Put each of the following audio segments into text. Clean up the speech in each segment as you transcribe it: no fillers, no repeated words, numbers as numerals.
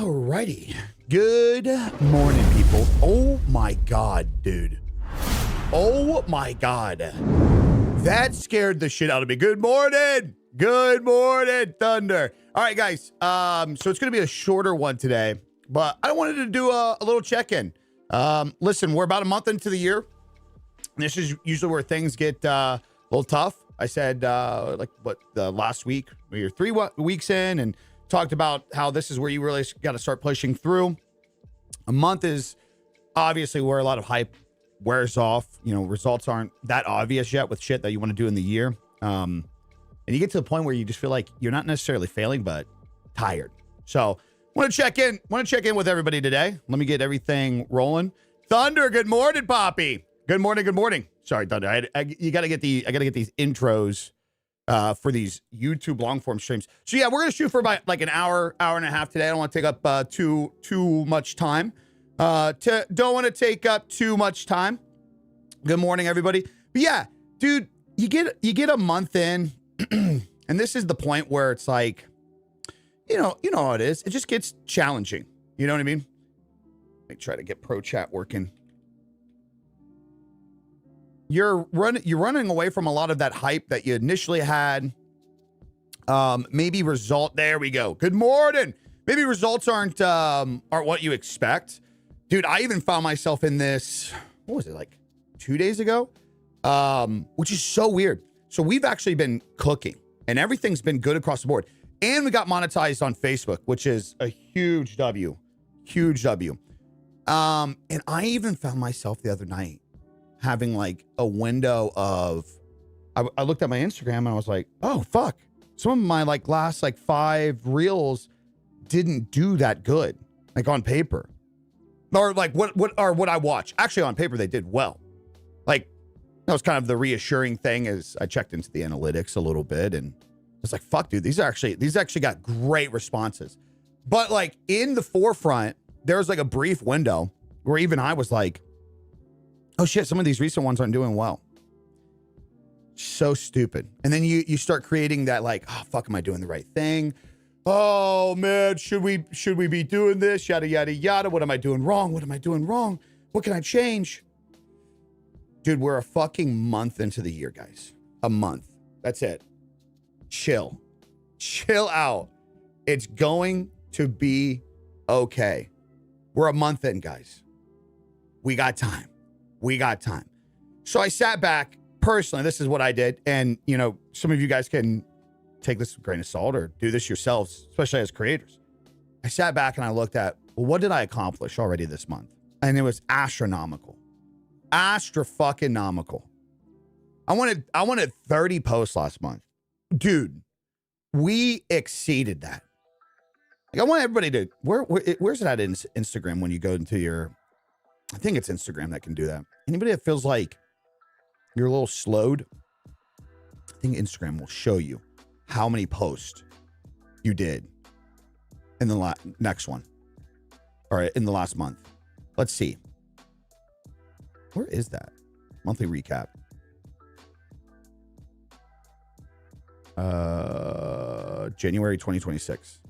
Alrighty. Good morning, people. Oh my God, dude. Oh my God. That scared the shit out of me. Good morning. Good morning, Thunder. All right, guys. So it's going to be a shorter one today, but I wanted to do a little check-in. Listen, we're about a month into the year. This is usually where things get a little tough. I said, last week, we were 3 weeks in and talked about how this is where you really got to start pushing through. A month is obviously where a lot of hype wears off. You know, results aren't that obvious yet with shit that you want to do in the year. And you get to the point where you just feel like you're not necessarily failing, but tired. So want to check in with everybody today. Let me get everything rolling. Thunder, good morning, Poppy. Good morning. Good morning. Sorry, Thunder. I got to get these intros for these YouTube long form streams. So yeah, we're going to shoot for about like an hour and a half today. I don't want to take up too much time. Don't want to take up too much time. Good morning, everybody. But yeah, dude, you get a month in and this is the point where it's like, you know how it is. It just gets challenging. You know what I mean? Let me try to get Pro Chat working. You're running away from a lot of that hype that you initially had. Maybe there we go. Good morning. Maybe results aren't what you expect. Dude, I even found myself in this, what was it, like 2 days ago? Which is so weird. So we've actually been cooking and everything's been good across the board. And we got monetized on Facebook, which is a huge W. Huge W. And I even found myself the other night having like a window of, I looked at my Instagram and I was like, oh, fuck. Some of my like last like 5 reels didn't do that good, like on paper. Or like what I watch. Actually, on paper, they did well. Like, that was kind of the reassuring thing as I checked into the analytics a little bit. And it's like, fuck, dude, these actually got great responses. But like in the forefront, there was like a brief window where even I was like, oh shit, some of these recent ones aren't doing well. So stupid. And then you start creating that like, oh, fuck, am I doing the right thing? Oh man, should we be doing this? Yada, yada, yada. What am I doing wrong? What am I doing wrong? What can I change? Dude, we're a fucking month into the year, guys. A month. That's it. Chill out. It's going to be okay. We're a month in, guys. We got time. So I sat back personally. This is what I did. And, you know, some of you guys can take this with a grain of salt or do this yourselves, especially as creators. I sat back and I looked at, well, what did I accomplish already this month? And it was astronomical. Astra-fucking-nomical. I wanted 30 posts last month. Dude, we exceeded that. Like, I want everybody to, where's it at in Instagram when you go into your, I think it's Instagram that can do that. Anybody that feels like you're a little slowed, I think Instagram will show you how many posts you did in the next one, or in the last month. Let's see. Where is that? Monthly recap. January 2026.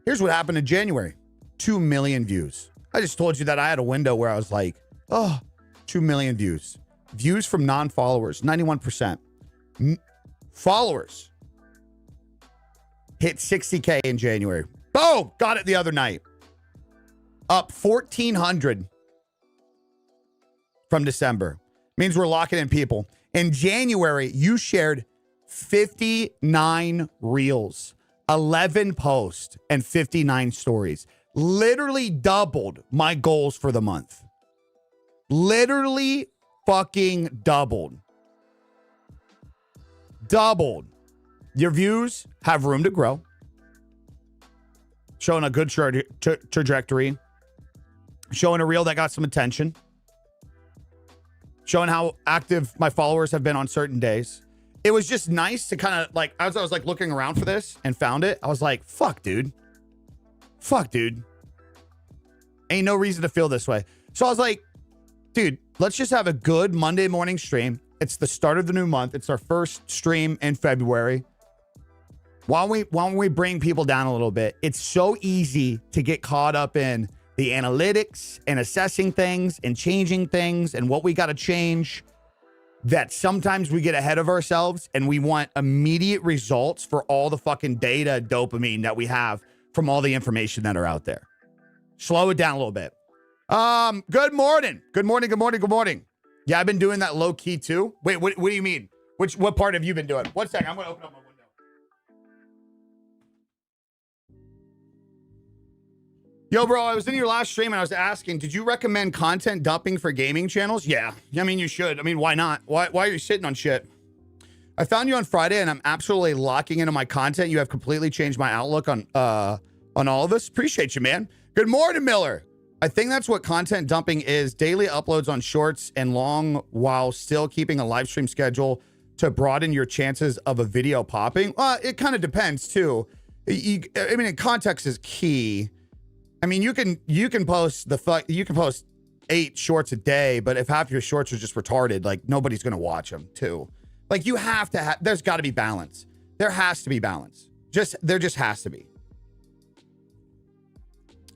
Here's what happened in January. 2 million views. I just told you that I had a window where I was like, oh, 2 million views. Views from non-followers, 91%. Followers hit 60K in January. Boom! Got it the other night. Up 1,400 from December. Means we're locking in people. In January, you shared 59 reels, 11 posts, and 59 stories. Literally doubled my goals for the month. Literally fucking doubled. Doubled. Your views have room to grow. Showing a good trajectory. Showing a reel that got some attention. Showing how active my followers have been on certain days. It was just nice to kind of like, as I was like looking around for this and found it, I was like, fuck, dude. Ain't no reason to feel this way. So I was like, dude, let's just have a good Monday morning stream. It's the start of the new month. It's our first stream in February. Why don't we bring people down a little bit? It's so easy to get caught up in the analytics and assessing things and changing things and what we got to change, that sometimes we get ahead of ourselves and we want immediate results for all the fucking data dopamine that we have from all the information that are out there. Slow it down a little bit. Good morning. Good morning. Good morning. Good morning. Yeah, I've been doing that low key too. Wait, what do you mean? What part have you been doing? 1 second. I'm going to open up my window. Yo, bro, I was in your last stream and I was asking, did you recommend content dumping for gaming channels? Yeah. I mean, you should. I mean, why not? Why are you sitting on shit? I found you on Friday and I'm absolutely locking into my content. You have completely changed my outlook on all of this. Appreciate you, man. Good morning, Miller. I think that's what content dumping is. Daily uploads on shorts and long while still keeping a live stream schedule to broaden your chances of a video popping. It kind of depends too. I mean, context is key. I mean, you can post 8 shorts a day, but if half your shorts are just retarded, like nobody's gonna watch them too. Like you have to there's got to be balance. There has to be balance. There just has to be.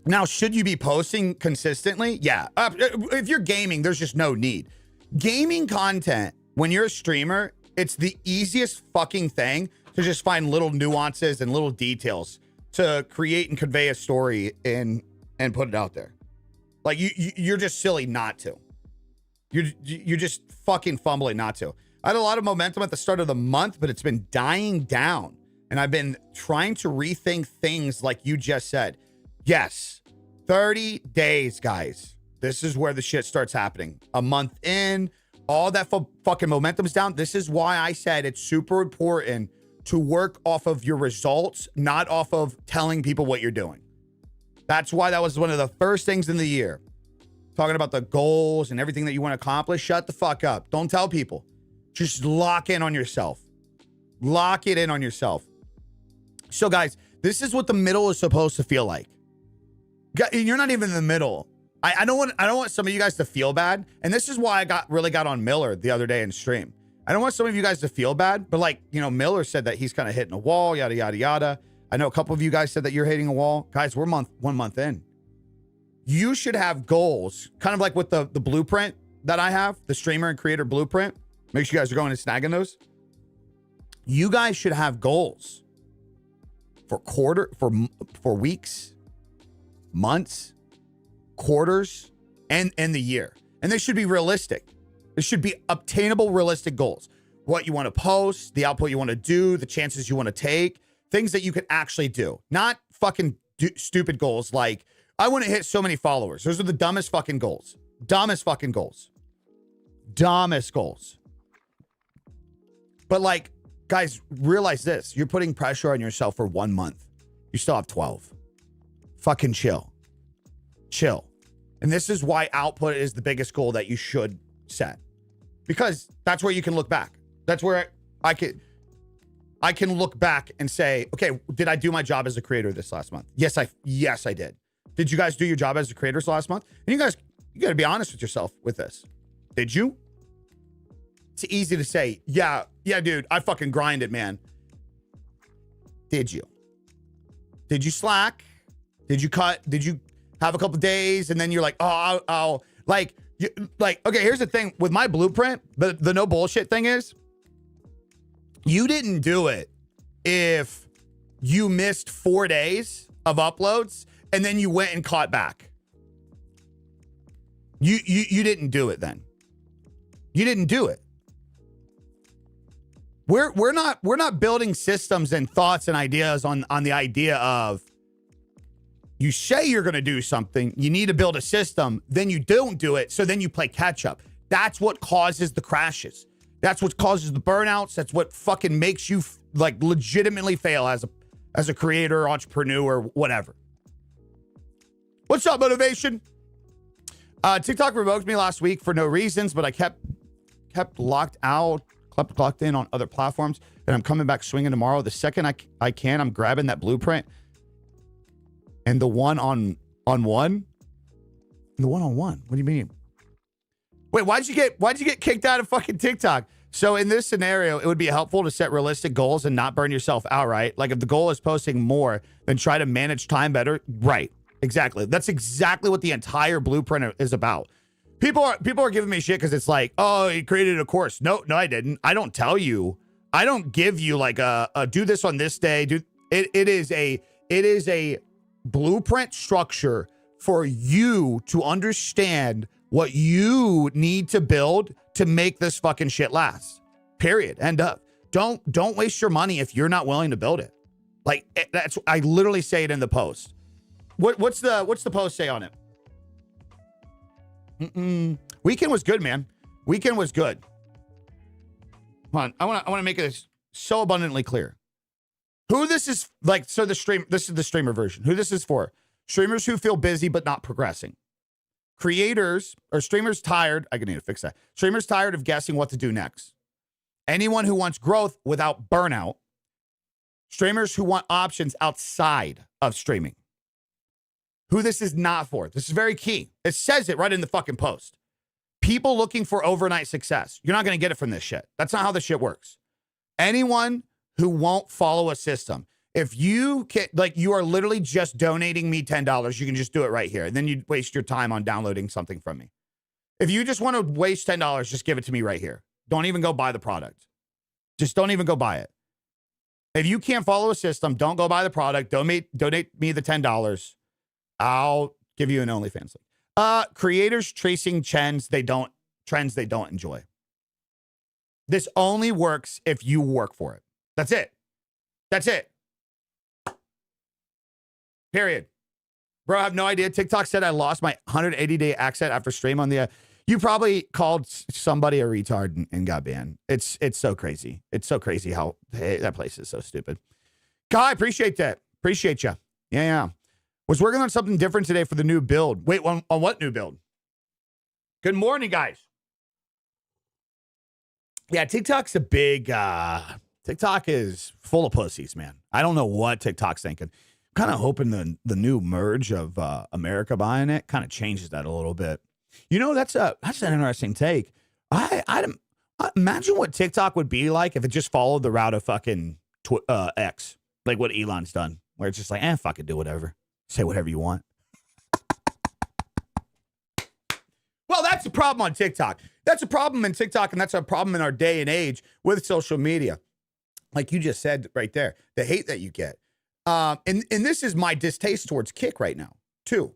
Now, should you be posting consistently? Yeah. If you're gaming, there's just no need. Gaming content, when you're a streamer, it's the easiest fucking thing to just find little nuances and little details to create and convey a story and put it out there. Like you're just silly not to. You're just fucking fumbling not to. I had a lot of momentum at the start of the month, but it's been dying down. And I've been trying to rethink things like you just said. Yes, 30 days, guys. This is where the shit starts happening. A month in, all that fucking momentum's down. This is why I said it's super important to work off of your results, not off of telling people what you're doing. That's why that was one of the first things in the year. Talking about the goals and everything that you want to accomplish. Shut the fuck up. Don't tell people. Just lock in on yourself. Lock it in on yourself. So guys, this is what the middle is supposed to feel like. You're not even in the middle. I don't want some of you guys to feel bad. And this is why I really got on Miller the other day in stream. I don't want some of you guys to feel bad, but like, you know, Miller said that he's kind of hitting a wall, yada, yada, yada. I know a couple of you guys said that you're hitting a wall. Guys, we're 1 month in. You should have goals, kind of like with the blueprint that I have, the streamer and creator blueprint. Make sure you guys are going and snagging those. You guys should have goals for weeks, months, quarters, and the year. And they should be realistic. There should be obtainable, realistic goals. What you want to post, the output you want to do, the chances you want to take, things that you can actually do. Not fucking stupid goals like, I want to hit so many followers. Those are the dumbest fucking goals. Dumbest fucking goals. Dumbest goals. But like, guys, realize this. You're putting pressure on yourself for 1 month. You still have 12. Fucking chill. Chill. And this is why output is the biggest goal that you should set. Because that's where you can look back. That's where I can look back and say, okay, did I do my job as a creator this last month? Yes, I did. Did you guys do your job as a creators last month? And you got to be honest with yourself with this. Did you? It's easy to say, yeah, dude, I fucking grinded, man. Did you? Did you slack? Did you cut? Did you have a couple days and then you're like, oh, I'll like, okay, here's the thing with my blueprint. The no bullshit thing is, you didn't do it if you missed 4 days of uploads and then you went and caught back. You didn't do it then. You didn't do it. We're not building systems and thoughts and ideas on the idea of, you say you're going to do something, you need to build a system, then you don't do it, so then you play catch up. That's what causes the crashes. That's what causes the burnouts. That's what fucking makes you like legitimately fail as a creator, entrepreneur, whatever. What's up, motivation? TikTok revoked me last week for no reasons, but I kept locked in on other platforms, and I'm coming back swinging tomorrow. The second I can, I'm grabbing that blueprint and the one-on-one. The one-on-one. What do you mean? Wait, why'd you get kicked out of fucking TikTok? So in this scenario, it would be helpful to set realistic goals and not burn yourself outright. Like if the goal is posting more, then try to manage time better. Right. Exactly. That's exactly what the entire blueprint is about. People are giving me shit because it's like, oh, you created a course. No, I didn't. I don't tell you. I don't give you like a do this on this day. It is a blueprint structure for you to understand what you need to build to make this fucking shit last. Period. End of. Don't waste your money if you're not willing to build it. Like that's I literally say it in the post. What's the post say on it? Weekend was good, man. Weekend was good. Come on, I want to make it so abundantly clear. Who this is like? So this is the streamer version. Who this is for? Streamers who feel busy but not progressing. Creators or streamers tired. I need to fix that. Streamers tired of guessing what to do next. Anyone who wants growth without burnout. Streamers who want options outside of streaming. Who this is not for. This is very key. It says it right in the fucking post. People looking for overnight success. You're not going to get it from this shit. That's not how this shit works. Anyone who won't follow a system. If you can, like, you are literally just donating me $10, you can just do it right here. And then you waste your time on downloading something from me. If you just want to waste $10, just give it to me right here. Don't even go buy the product. Just don't even go buy it. If you can't follow a system, don't go buy the product. Donate me the $10. I'll give you an OnlyFans link. Creators tracing trends they don't enjoy. This only works if you work for it. That's it. That's it. Period. Bro, I have no idea. TikTok said I lost my 180-day access after stream on the... You probably called somebody a retard and got banned. It's so crazy. It's so crazy how that place is so stupid. Kai, appreciate that. Appreciate you. Yeah. Was working on something different today for the new build. Wait, on what new build? Good morning, guys. Yeah, TikTok's a big... TikTok is full of pussies, man. I don't know what TikTok's thinking. Kind of hoping the new merge of America buying it kind of changes that a little bit. You know, that's an interesting take. I imagine what TikTok would be like if it just followed the route of fucking X, like what Elon's done, where it's just like, fuck it, do whatever, say whatever you want. Well, that's the problem on TikTok. That's a problem in TikTok, and that's a problem in our day and age with social media. Like you just said right there, the hate that you get. And this is my distaste towards Kick right now, too.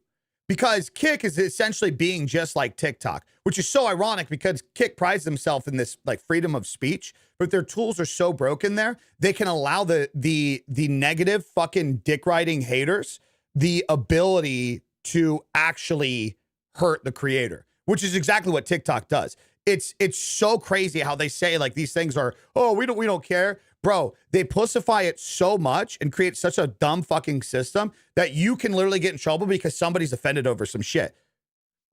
Because Kick is essentially being just like TikTok, which is so ironic because Kick prides themselves in this like freedom of speech, but their tools are so broken there, they can allow the negative fucking dick riding haters the ability to actually hurt the creator, which is exactly what TikTok does. It's so crazy how they say like these things are, oh, we don't care. Bro, they pussify it so much and create such a dumb fucking system that you can literally get in trouble because somebody's offended over some shit.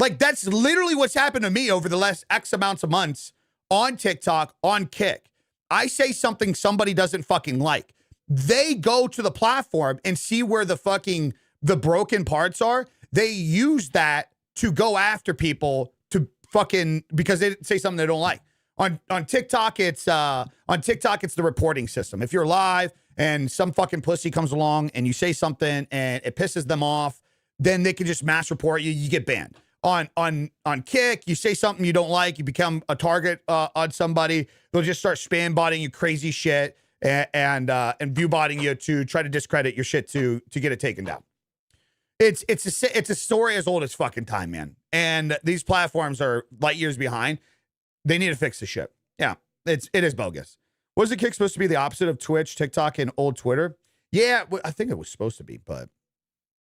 Like, that's literally what's happened to me over the last X amounts of months on TikTok, on Kick. I say something somebody doesn't fucking like. They go to the platform and see where the broken parts are. They use that to go after people to fucking, because they say something they don't like. On TikTok, it's the reporting system. If you're live and some fucking pussy comes along and you say something and it pisses them off, then they can just mass report you. You get banned. On Kick, you say something you don't like, you become a target on somebody. They'll just start spam botting you crazy shit and view botting you to try to discredit your shit to get it taken down. It's a story as old as fucking time, man. And these platforms are light years behind. They need to fix the shit. Yeah, it is bogus. Wasn't Kick supposed to be the opposite of Twitch, TikTok, and old Twitter? Yeah, I think it was supposed to be, but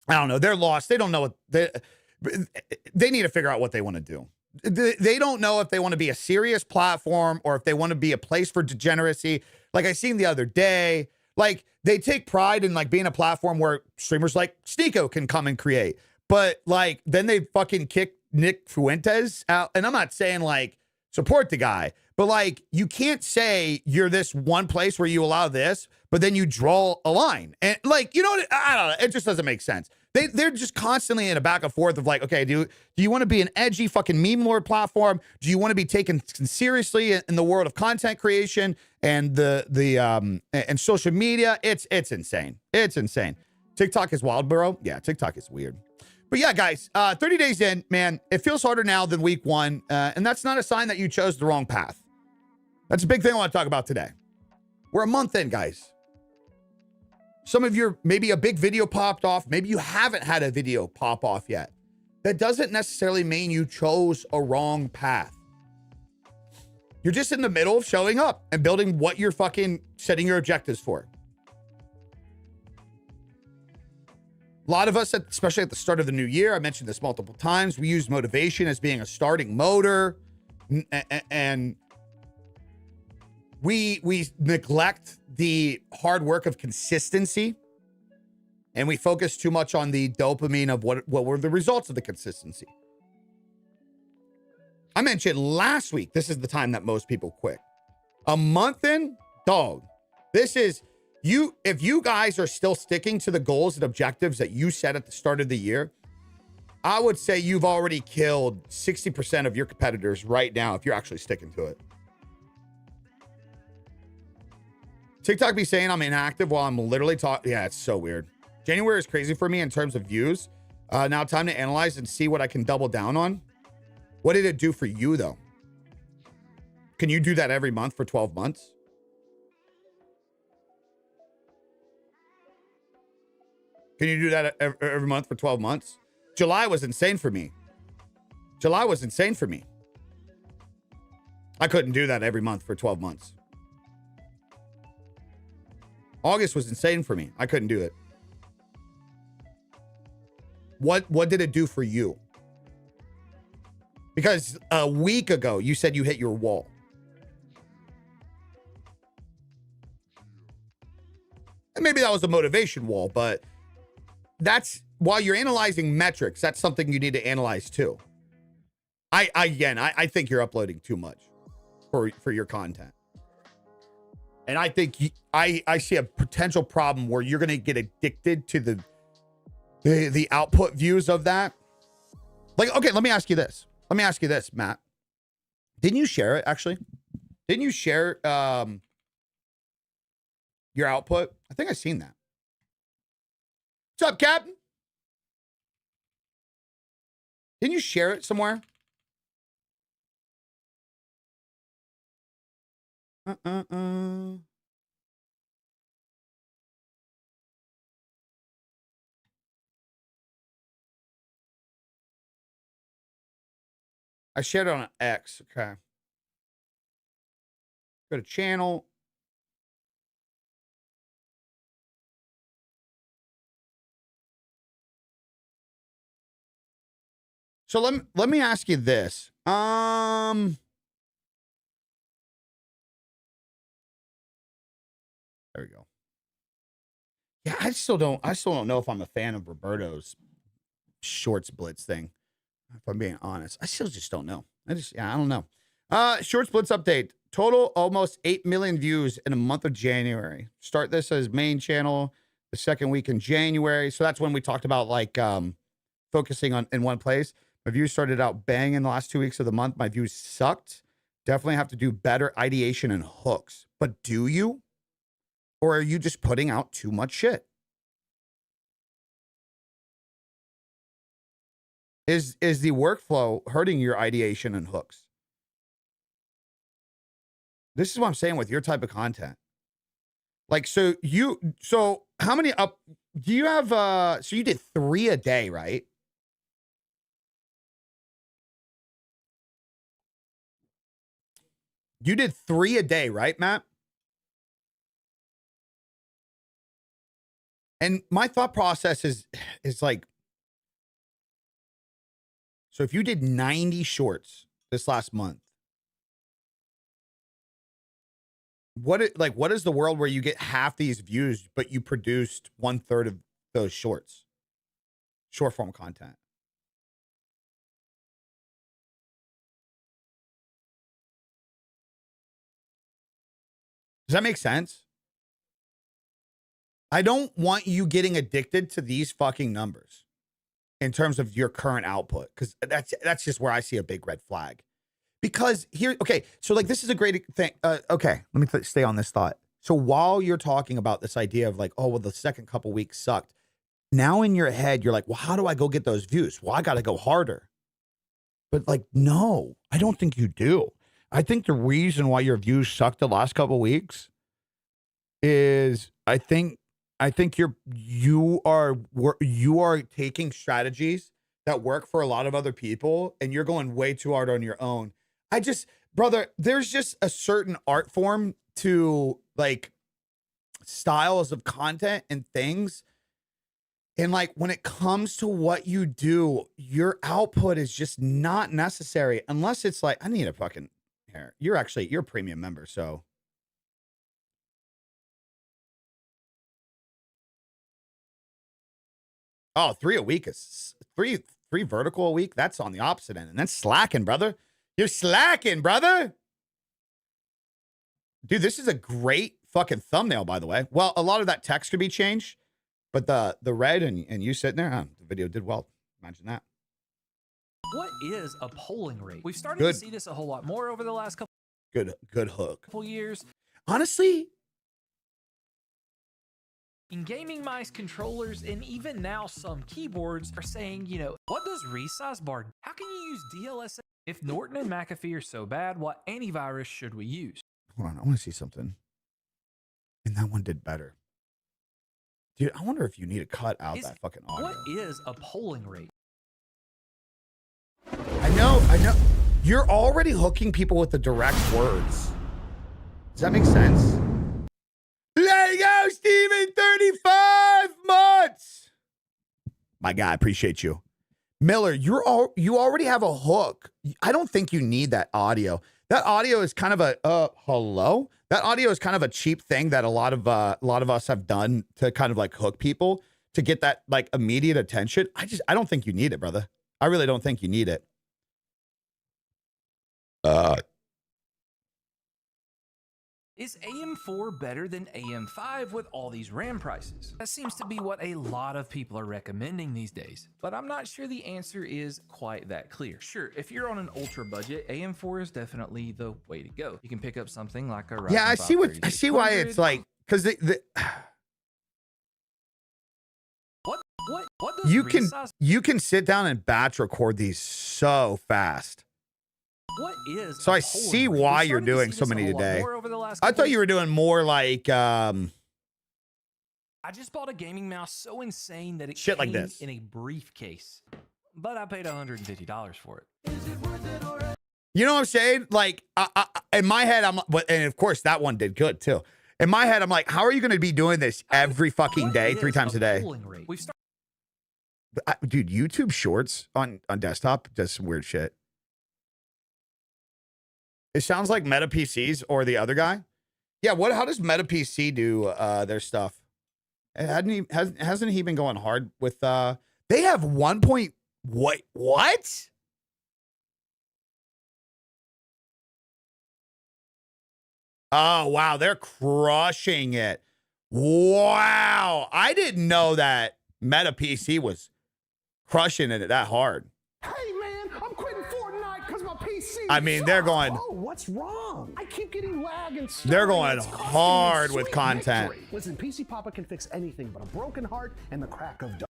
I don't know. They're lost. They don't know what they need to figure out what they want to do. They don't know if they want to be a serious platform or if they want to be a place for degeneracy. Like I seen the other day, like they take pride in like being a platform where streamers like Sneeko can come and create, but like then they fucking kick Nick Fuentes out. And I'm not saying like support the guy, but like you can't say you're this one place where you allow this, but then you draw a line and like, you know what? I don't know. It just doesn't make sense. They're just constantly in a back and forth of like, okay, do you want to be an edgy fucking meme lord platform? Do you want to be taken seriously in the world of content creation and and social media? It's insane. It's insane. TikTok is wild, bro. Yeah, TikTok is weird. But yeah, guys, 30 days in, man, it feels harder now than week one. And that's not a sign that you chose the wrong path. That's a big thing I want to talk about today. We're a month in, guys. Some of your, maybe a big video popped off. Maybe you haven't had a video pop off yet. That doesn't necessarily mean you chose a wrong path. You're just in the middle of showing up and building what you're fucking setting your objectives for. A lot of us, especially at the start of the new year, I mentioned this multiple times, we use motivation as being a starting motor, and we neglect the hard work of consistency, and we focus too much on the dopamine of what were the results of the consistency. I mentioned last week, this is the time that most people quit. A month in, dog, this is... if you guys are still sticking to the goals and objectives that you set at the start of the year, I would say you've already killed 60% of your competitors right now if you're actually sticking to it. TikTok be saying I'm inactive while I'm literally talking. Yeah, it's so weird. January is crazy for me in terms of views. Now time to analyze and see what I can double down on. What did it do for you, though? Can you do that every month for 12 months? Can you do that every month for 12 months? July was insane for me. July was insane for me. I couldn't do that every month for 12 months. August was insane for me. I couldn't do it. What did it do for you? Because a week ago, you said you hit your wall. And maybe that was a motivation wall, but that's, while you're analyzing metrics, that's something you need to analyze too. I think you're uploading too much for your content. And I think I see a potential problem where you're going to get addicted to the output views of that. Like, okay, let me ask you this. Let me ask you this, Matt. Didn't you share it, actually? Didn't you share your output? I think I've seen that. What's up, Captain? Didn't you share it somewhere? I shared it on X. Okay. Go to channel. So let me ask you this. There we go. Yeah, I still don't know if I'm a fan of Roberto's shorts blitz thing. If I'm being honest, I still just don't know. I don't know. Shorts blitz update. Total almost 8 million views in a month of January. Start this as main channel the second week in January. So that's when we talked about like focusing on in one place. My views started out bang in the last 2 weeks of the month. My views sucked. Definitely have to do better ideation and hooks. But do you? Or are you just putting out too much shit? Is the workflow hurting your ideation and hooks? This is what I'm saying with your type of content. Like, so how many up do you have? So you did 3 a day, right? You did 3 a day, right, Matt? And my thought process is like, so if you did 90 shorts this last month, what is the world where you get half these views, but you produced 1/3 of those shorts, short form content? Does that make sense? I don't want you getting addicted to these fucking numbers in terms of your current output, because that's just where I see a big red flag. Because here, okay, so like this is a great thing. Okay, let me stay on this thought. So while you're talking about this idea of like, oh, well, the second couple weeks sucked. Now in your head, you're like, well, how do I go get those views? Well, I got to go harder. But like, no, I don't think you do. I think the reason why your views sucked the last couple weeks is I think you are taking strategies that work for a lot of other people and you're going way too hard on your own. Brother, there's just a certain art form to like styles of content and things. And like when it comes to what you do, your output is just not necessary unless it's like, I need a fucking here. You're a premium member, so. Oh, 3 a week is three vertical a week. That's on the opposite end. And that's slacking, brother. You're slacking, brother. Dude, this is a great fucking thumbnail, by the way. Well, a lot of that text could be changed, but the red and you sitting there, the video did well. Imagine that. What is a polling rate? We've started to see this a whole lot more over the last couple hook. Years. Honestly, in gaming mice, controllers, and even now some keyboards are saying, you know, what does resize bar? How can you use DLSS? If Norton and McAfee are so bad, what antivirus should we use? Hold on, I want to see something. And that one did better. Dude, I wonder if you need to cut out that fucking audio. What is a polling rate? I know. You're already hooking people with the direct words. Does that make sense? Let it go, Steven, 35 months. My guy, appreciate you. Miller, you already have a hook. I don't think you need that audio. That audio is kind of a hello. That audio is kind of a cheap thing that a lot of us have done to kind of like hook people to get that like immediate attention. I don't think you need it, brother. I really don't think you need it. Is AM4 better than AM5 with all these RAM prices? That seems to be what a lot of people are recommending these days, but I'm not sure the answer is quite that clear. Sure, if you're on an ultra budget, AM4 is definitely the way to go. You can pick up something like a Ryzen 5 I see why it's like, because what does you can sit down and batch record these so fast. What is so I see why you're doing so many today. I thought you were doing more like I just bought a gaming mouse so insane that it shit came like this in a briefcase, but I paid $150 for it. You know what I'm saying? Like in my head, and of course that one did good too. In my head, I'm like, how are you going to be doing this every fucking day, 3 times a day? Dude, YouTube Shorts on desktop does some weird shit. It sounds like Meta PCs or the other guy. Yeah, how does Meta PC do their stuff? Hasn't he been going hard with they have 1 point what? Oh wow, they're crushing it. Wow. I didn't know that Meta PC was crushing it that hard. Hey man, I'm quitting Fortnite because my PC. I mean, they're going. Oh, what's wrong? I keep getting lag and stuff. They're going hard with content. Victory. Listen, PC Papa can fix anything but a broken heart and the crack of dawn.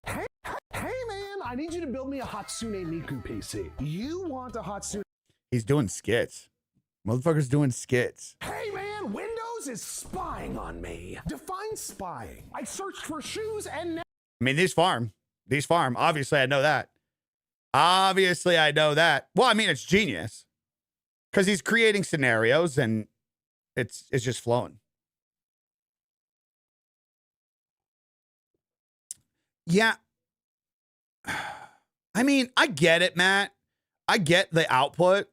Hey man, I need you to build me a Hatsune Miku PC. You want a Hatsune? He's doing skits. Motherfucker's doing skits. Hey man, Windows is spying on me. Define spying. I searched for shoes and now. I mean, these farm. Obviously, I know that. Well, I mean, it's genius because he's creating scenarios and it's just flowing. Yeah. I mean, I get it, Matt. I get the output.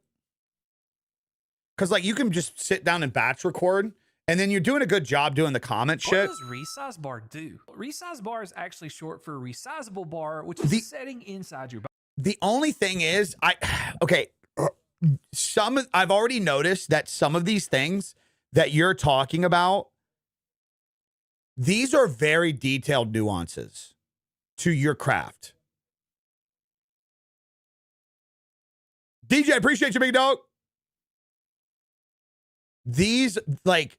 Because, like, you can just sit down and batch record, and then you're doing a good job doing the comment shit. What does resize bar do? Resize bar is actually short for resizable bar, which is the setting inside your bar. The only thing is, I've already noticed that some of these things that you're talking about These are very detailed nuances to your craft. DJ, appreciate you, big dog. These, like,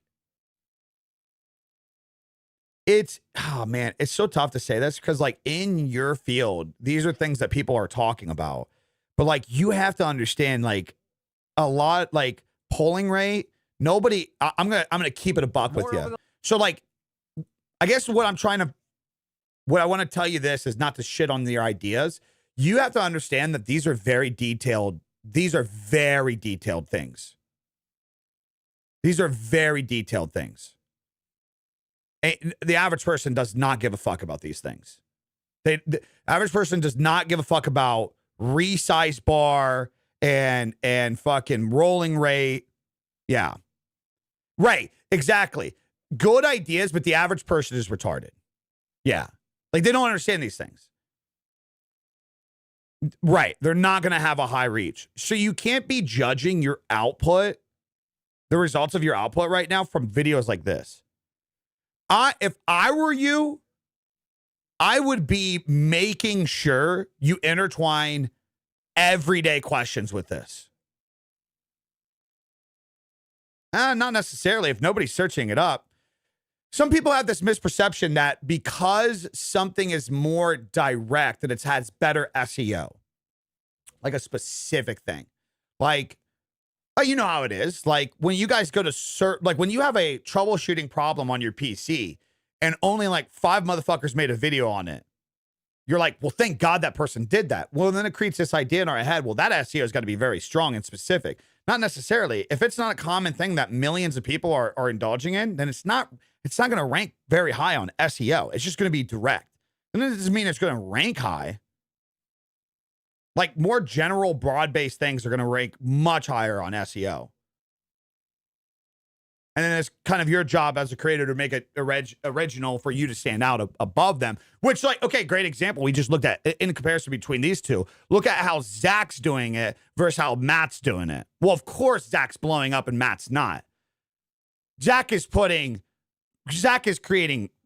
it's, oh man, it's so tough to say this because, like, in your field, these are things that people are talking about. But, like, you have to understand, like, a lot, like, polling rate, nobody, I'm gonna keep it a buck with you. So, like, I guess what I want to tell you this is not to shit on your ideas. You have to understand that these are very detailed. These are very detailed things. These are very detailed things. The average person does not give a fuck about these things. The average person does not give a fuck about resize bar and fucking rolling rate. Yeah. Right. Exactly. Good ideas, but the average person is retarded. Yeah. Like, they don't understand these things. Right. They're not going to have a high reach. So you can't be judging your output, the results of your output right now from videos like this. If I were you, I would be making sure you intertwine everyday questions with this. Not necessarily if nobody's searching it up. Some people have this misperception that because something is more direct, that it has better SEO. Like a specific thing. Like, you know how it is. Like, when you guys go to search, like when you have a troubleshooting problem on your PC and only like 5 motherfuckers made a video on it, you're like, well, thank God that person did that. Well, then it creates this idea in our head. Well, that SEO has got to be very strong and specific. Not necessarily. If it's not a common thing that millions of people are indulging in, then it's not going to rank very high on SEO. It's just going to be direct. And it doesn't mean it's going to rank high. Like, more general, broad-based things are going to rank much higher on SEO. And then it's kind of your job as a creator to make it original for you to stand out above them. Which, like, okay, great example. We just looked at in comparison between these two. Look at how Zach's doing it versus how Matt's doing it. Well, of course, Zach's blowing up and Matt's not. Zach is creating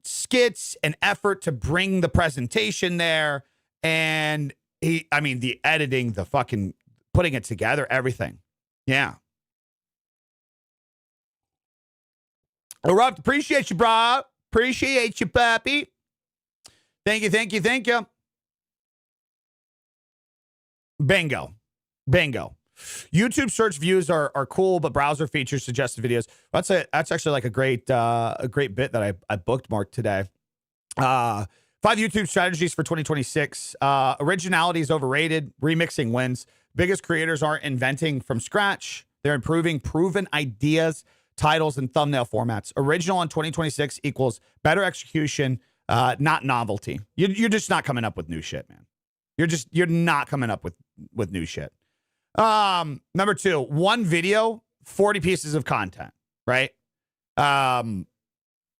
skits and effort to bring the presentation there. And the editing, the fucking putting it together, everything. Yeah. Erupt, appreciate you, bro. Appreciate you, pappy. Thank you. Bingo. YouTube search views are cool, but browser features suggested videos. That's actually like a great bit that I bookmarked today. 5 YouTube strategies for 2026. Originality is overrated. Remixing wins. Biggest creators aren't inventing from scratch. They're improving proven ideas, titles, and thumbnail formats. Original in 2026 equals better execution, not novelty. You're just not coming up with new shit, man. You're not coming up with new shit. Number 2, one video, 40 pieces of content, right?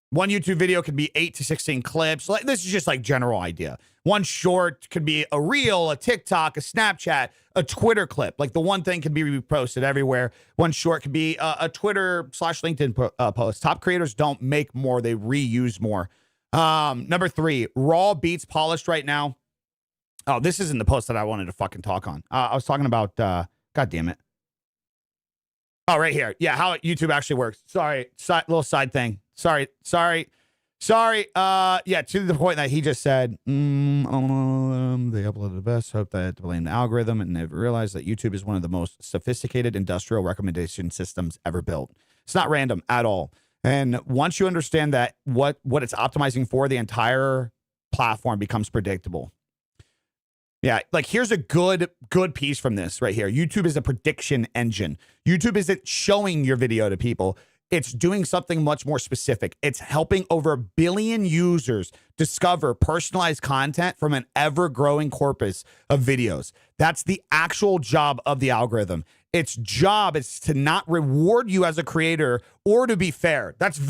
One YouTube video could be 8 to 16 clips. Like, this is just like general idea. One short could be a reel, a TikTok, a Snapchat, a Twitter clip. Like, the one thing can be reposted everywhere. One short could be a Twitter/LinkedIn post. Top creators don't make more. They reuse more. Number 3, raw beats polished right now. Oh, this isn't the post that I wanted to fucking talk on. I was talking about, God damn it. Oh, right here. Yeah, how YouTube actually works. Sorry, little side thing. Sorry. Yeah, to the point that he just said, they uploaded the best, hope that to blame the algorithm, and they've realized that YouTube is one of the most sophisticated industrial recommendation systems ever built. It's not random at all. And once you understand that what it's optimizing for, the entire platform becomes predictable. Yeah, like, here's a good piece from this right here. YouTube is a prediction engine. YouTube isn't showing your video to people. It's doing something much more specific. It's helping over 1 billion users discover personalized content from an ever-growing corpus of videos. That's the actual job of the algorithm. Its job is to not reward you as a creator or to be fair. That's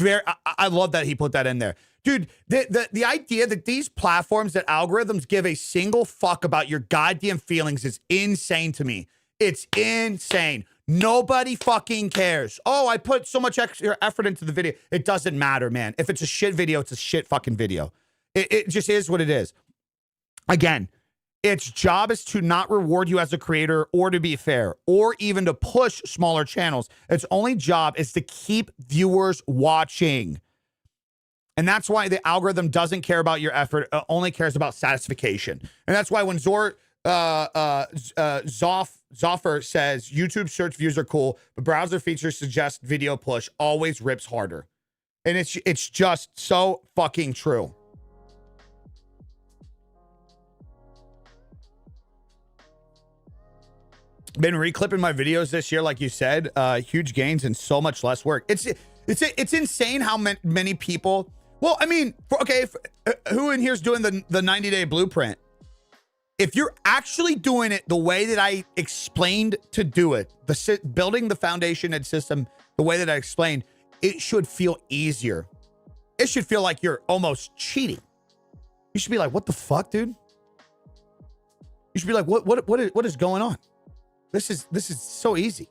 I love that he put that in there. Dude, the idea that these platforms, that algorithms give a single fuck about your goddamn feelings is insane to me. It's insane. Nobody fucking cares. Oh, I put so much extra effort into the video. It doesn't matter, man. If it's a shit video, it's a shit fucking video. It just is what it is. Again, its job is to not reward you as a creator or to be fair or even to push smaller channels. Its only job is to keep viewers watching. And that's why the algorithm doesn't care about your effort. It only cares about satisfaction. And that's why when Zoffer says YouTube search views are cool, but browser features suggest video push always rips harder. And it's just so fucking true. Been reclipping my videos this year, like you said. Huge gains and so much less work. It's insane how many people. Well, I mean, who in here's doing the 90-day blueprint? If you're actually doing it the way that I explained to do it, building the foundation and system the way that I explained, it should feel easier. It should feel like you're almost cheating. You should be like, what the fuck, dude? You should be like, what is going on? This is so easy.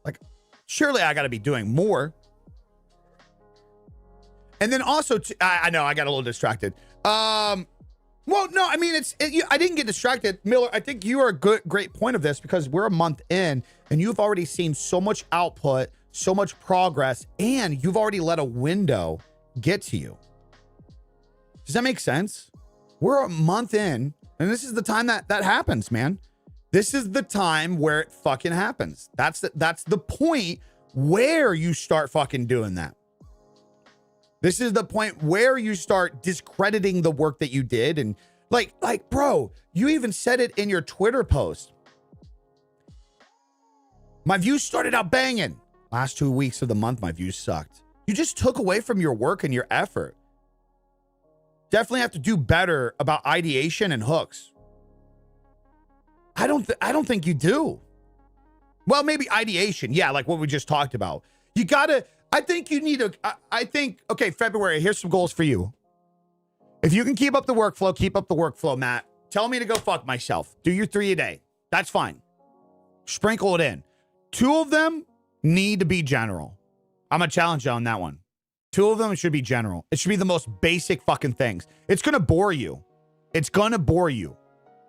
Like, surely I got to be doing more. And then also, I know I got a little distracted. Well, no, I mean, I didn't get distracted. Miller, I think you are a great point of this because we're a month in and you've already seen so much output, so much progress, and you've already let a window get to you. Does that make sense? We're a month in and this is the time that happens, man. This is the time where it fucking happens. That's the point where you start fucking doing that. This is the point where you start discrediting the work that you did. And like, bro, you even said it in your Twitter post. My views started out banging. Last 2 weeks of the month, my views sucked. You just took away from your work and your effort. Definitely have to do better about ideation and hooks. I don't think you do. Well, maybe ideation. Yeah, like what we just talked about. You gotta, I think you need okay, February, here's some goals for you. If you can keep up the workflow, Matt. Tell me to go fuck myself. Do your 3 a day. That's fine. Sprinkle it in. 2 of them need to be general. I'm gonna challenge you on that one. 2 of them should be general. It should be the most basic fucking things. It's gonna bore you. It's gonna bore you.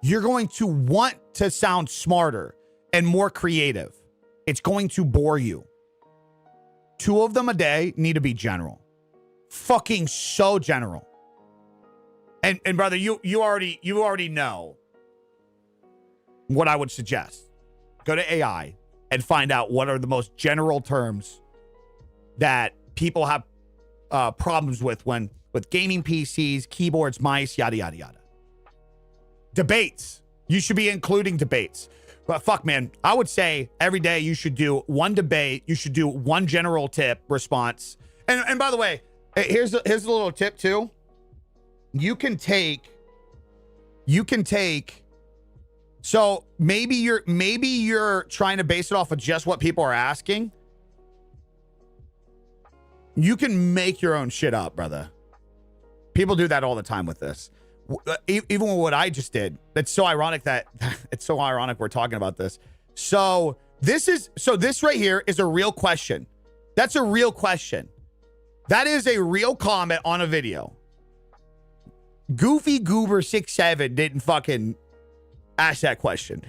You're going to want to sound smarter and more creative. It's going to bore you. 2 of them a day need to be general. Fucking so general. And brother, you already know what I would suggest. Go to AI and find out what are the most general terms that people have problems with gaming PCs, keyboards, mice, yada, yada, yada. Debates. You should be including debates. But fuck, man, I would say every day you should do 1 debate. You should do 1 general tip response. And by the way, here's a little tip too. You can take. So maybe you're trying to base it off of just what people are asking. You can make your own shit up, brother. People do that all the time with this. Even with what I just did. It's so ironic we're talking about this. So this right here is a real question. That's a real question. That is a real comment on a video. Goofy Goober 67 didn't fucking ask that question.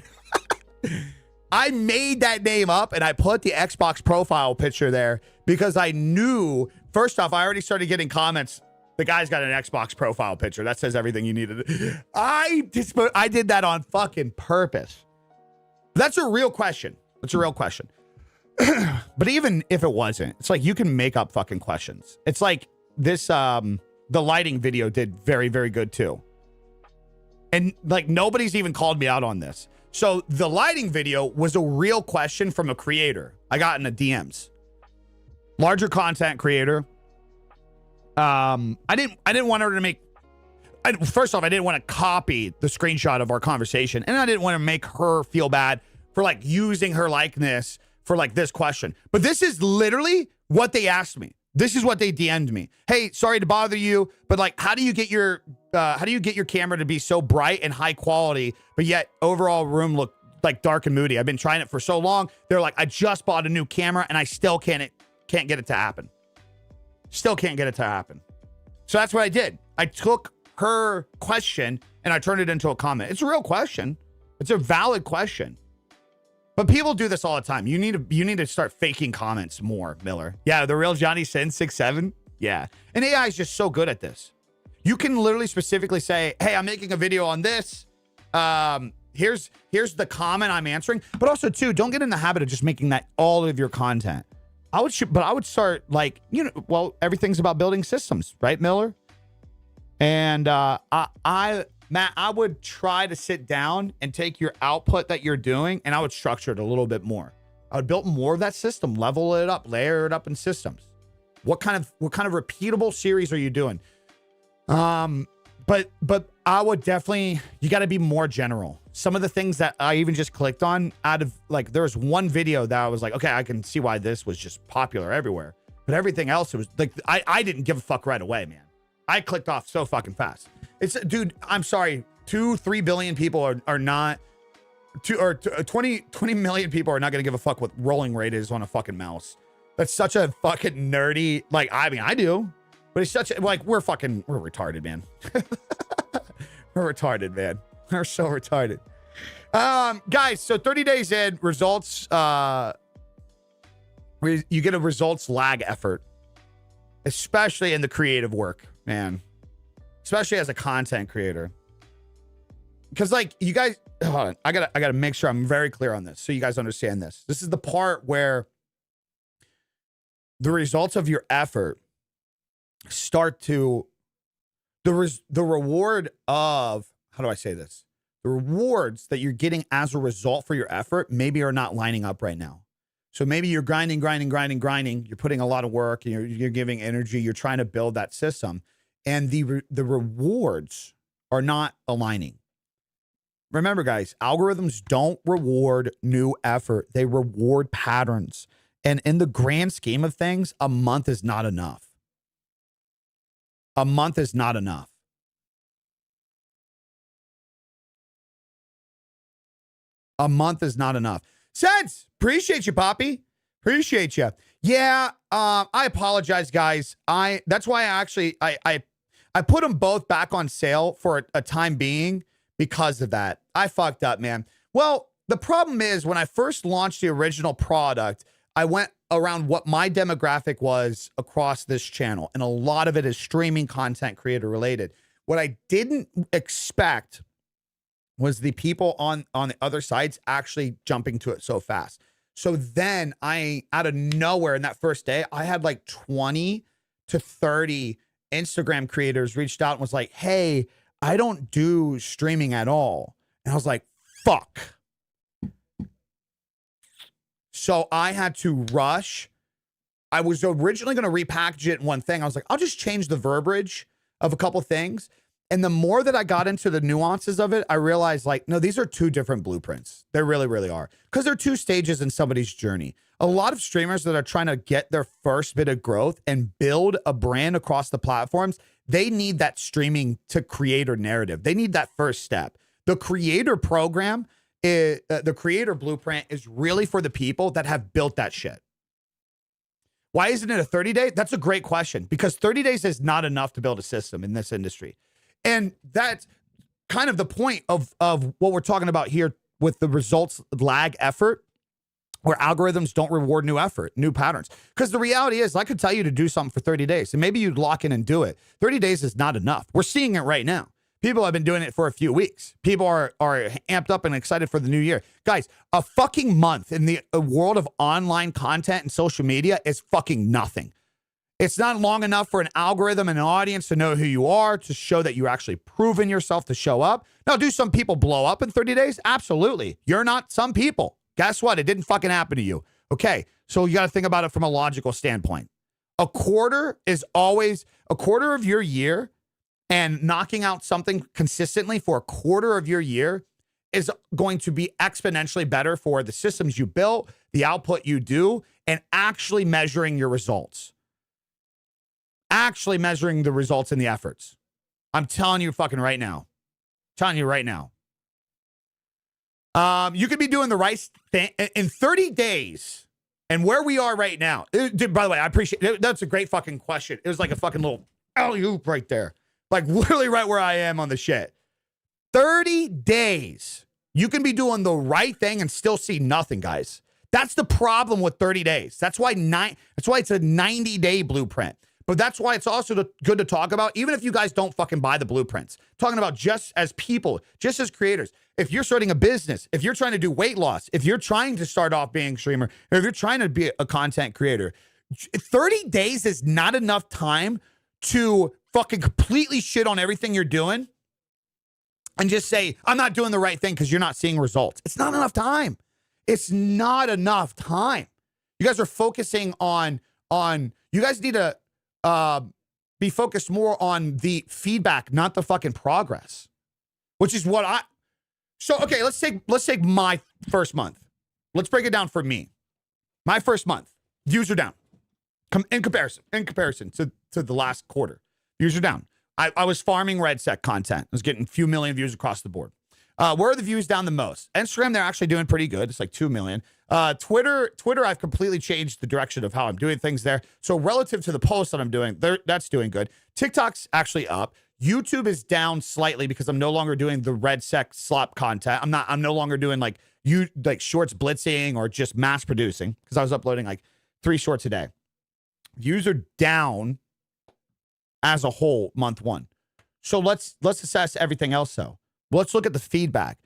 I made that name up and I put the Xbox profile picture there because I knew, first off, I already started getting comments. The guy's got an Xbox profile picture. That says everything you needed. I did that on fucking purpose. That's a real question. It's a real question. But even if it wasn't, it's like you can make up fucking questions. It's like this, the lighting video did very, very good too. And like nobody's even called me out on this. So the lighting video was a real question from a creator. I got in the DMs. Larger content creator. I didn't want her to make, first off, I didn't want to copy the screenshot of our conversation. And I didn't want to make her feel bad for like using her likeness for like this question. But this is literally what they asked me. This is what they DM'd me. Hey, sorry to bother you, but like, how do you get your camera to be so bright and high quality, but yet overall room look like dark and moody. I've been trying it for so long. They're like, I just bought a new camera and I still can't get it to happen. Still can't get it to happen. So that's what I did. I took her question and I turned it into a comment. It's a real question. It's a valid question. But people do this all the time. You need to start faking comments more, Miller. Yeah, the real Johnny Sin 67. Yeah. And AI is just so good at this. You can literally specifically say, hey, I'm making a video on this. Here's the comment I'm answering. But also, too, don't get in the habit of just making that all of your content. I would start like, everything's about building systems, right, Miller? And Matt, I would try to sit down and take your output that you're doing, and I would structure it a little bit more. I would build more of that system, level it up, layer it up in systems. What kind of repeatable series are you doing? But I would definitely, you got to be more general. Some of the things that I even just clicked on there was one video that I was like, okay, I can see why this was just popular everywhere. But everything else, it was like, I didn't give a fuck right away, man. I clicked off so fucking fast. Dude, I'm sorry. 2-3 billion people are not, 20 million people are not going to give a fuck what rolling rate is on a fucking mouse. That's such a fucking nerdy, I do. But it's such we're retarded, man. We're retarded, man. We're so retarded. Guys, so 30 days in, results, you get a results lag effort, especially in the creative work, man. Especially as a content creator. Because you guys, hold on, I gotta make sure I'm very clear on this so you guys understand this. This is the part where the results of your effort start to the reward of, how do I say this? The rewards that you're getting as a result for your effort maybe are not lining up right now. So maybe you're grinding. You're putting a lot of work. You're giving energy. You're trying to build that system, and the rewards are not aligning. Remember, guys, algorithms don't reward new effort. They reward patterns. And in the grand scheme of things, a month is not enough. A month is not enough. A month is not enough. Sense, appreciate you, Poppy. Appreciate you. Yeah, I apologize, guys. That's why I put them both back on sale for a time being because of that. I fucked up, man. Well, the problem is when I first launched the original product, I went around what my demographic was across this channel, and a lot of it is streaming content creator related. What I didn't expect was the people on the other sides actually jumping to it so fast. So then out of nowhere in that first day, I had 20 to 30 Instagram creators reached out and was like, hey, I don't do streaming at all. And I was like, fuck. So I had to rush. I was originally going to repackage it in one thing. I was like, I'll just change the verbiage of a couple things. And the more that I got into the nuances of it, I realized no, these are two different blueprints. They really, really are. Because they're two stages in somebody's journey. A lot of streamers that are trying to get their first bit of growth and build a brand across the platforms, they need that streaming to creator narrative. They need that first step. The creator program, the creator blueprint is really for the people that have built that shit. Why isn't it a 30-day? That's a great question, because 30 days is not enough to build a system in this industry. And that's kind of the point of what we're talking about here with the results lag effort, where algorithms don't reward new effort, new patterns. Because the reality is, I could tell you to do something for 30 days, and maybe you'd lock in and do it. 30 days is not enough. We're seeing it right now. People have been doing it for a few weeks. People are amped up and excited for the new year. Guys, a fucking month in the world of online content and social media is fucking nothing. It's not long enough for an algorithm and an audience to know who you are, to show that you're actually proven yourself to show up. Now, do some people blow up in 30 days? Absolutely. You're not some people. Guess what? It didn't fucking happen to you. Okay, so you got to think about it from a logical standpoint. A quarter of your year, and knocking out something consistently for a quarter of your year is going to be exponentially better for the systems you built, the output you do, and actually measuring your results. Actually measuring the results and the efforts. I'm telling you fucking right now. I'm telling you right now. You could be doing the right thing in 30 days. And where we are right now. Dude, by the way, I appreciate it. That's a great fucking question. It was like a fucking little alley-oop right there. Like literally right where I am on the shit. 30 days. You can be doing the right thing and still see nothing, guys. That's the problem with 30 days. That's why it's a 90-day blueprint. But that's why it's also good to talk about, even if you guys don't fucking buy the blueprints. Talking about just as people, just as creators. If you're starting a business, if you're trying to do weight loss, if you're trying to start off being a streamer, or if you're trying to be a content creator, 30 days is not enough time to fucking completely shit on everything you're doing and just say, I'm not doing the right thing because you're not seeing results. It's not enough time. It's not enough time. You guys are focusing on you guys need to be focused more on the feedback, not the fucking progress, which is what so, okay, let's take my first month. Let's break it down for me. My first month, views are down. In comparison to the last quarter, views are down. I was farming RedSec content. I was getting a few million views across the board. Where are the views down the most? Instagram, they're actually doing pretty good. It's like 2 million. Twitter, I've completely changed the direction of how I'm doing things there. So relative to the posts that I'm doing, that's doing good. TikTok's actually up. YouTube is down slightly because I'm no longer doing the RedSec slop content. I'm no longer doing like shorts blitzing or just mass producing because I was uploading like 3 shorts a day. Views are down as a whole month 1. So let's assess everything else though. Let's look at the feedback.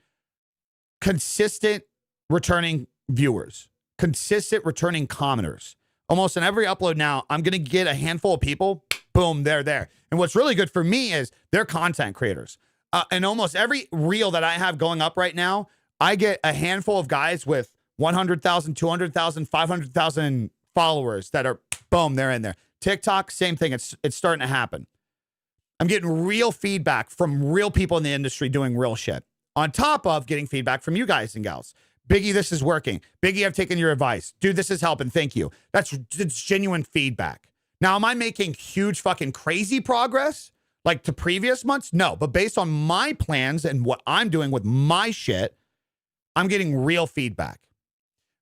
Consistent returning viewers, consistent returning commenters. Almost in every upload now, I'm going to get a handful of people. Boom, they're there. And what's really good for me is they're content creators. And almost every reel that I have going up right now, I get a handful of guys with 100,000, 200,000, 500,000 followers that are, boom, they're in there. TikTok, same thing. It's starting to happen. I'm getting real feedback from real people in the industry doing real shit. On top of getting feedback from you guys and gals. Biggie, this is working. Biggie, I've taken your advice. Dude, this is helping. Thank you. It's genuine feedback. Now, am I making huge fucking crazy progress like to previous months? No, but based on my plans and what I'm doing with my shit, I'm getting real feedback.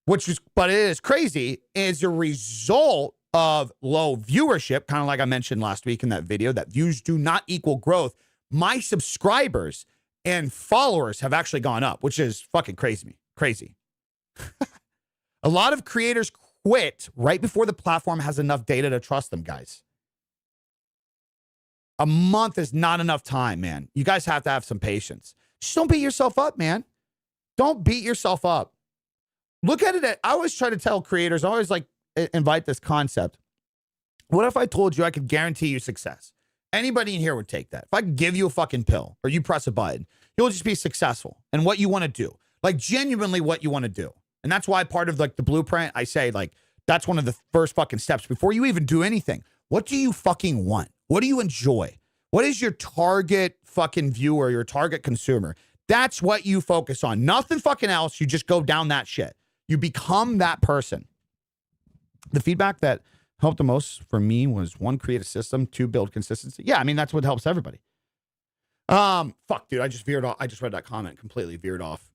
But it is crazy as a result of low viewership, kind of like I mentioned last week in that video, that views do not equal growth. My subscribers and followers have actually gone up, which is fucking crazy. A lot of creators quit right before the platform has enough data to trust them, guys. A month is not enough time, man. You guys have to have some patience. Just don't beat yourself up, man. Don't beat yourself up. Look at it. I always try to tell creators, I always like invite this concept. What if I told you I could guarantee you success? Anybody in here would take that. If I could give you a fucking pill or you press a button, you'll just be successful in what you want to do. Like genuinely what you want to do. And that's why part of like the blueprint, I say like, that's one of the first fucking steps before you even do anything. What do you fucking want? What do you enjoy? What is your target fucking viewer, your target consumer? That's what you focus on. Nothing fucking else. You just go down that shit. You become that person. The feedback that helped the most for me was 1, create a system, 2, build consistency. Yeah, I mean, that's what helps everybody. Fuck, dude, I just veered off. I just read that comment, completely veered off.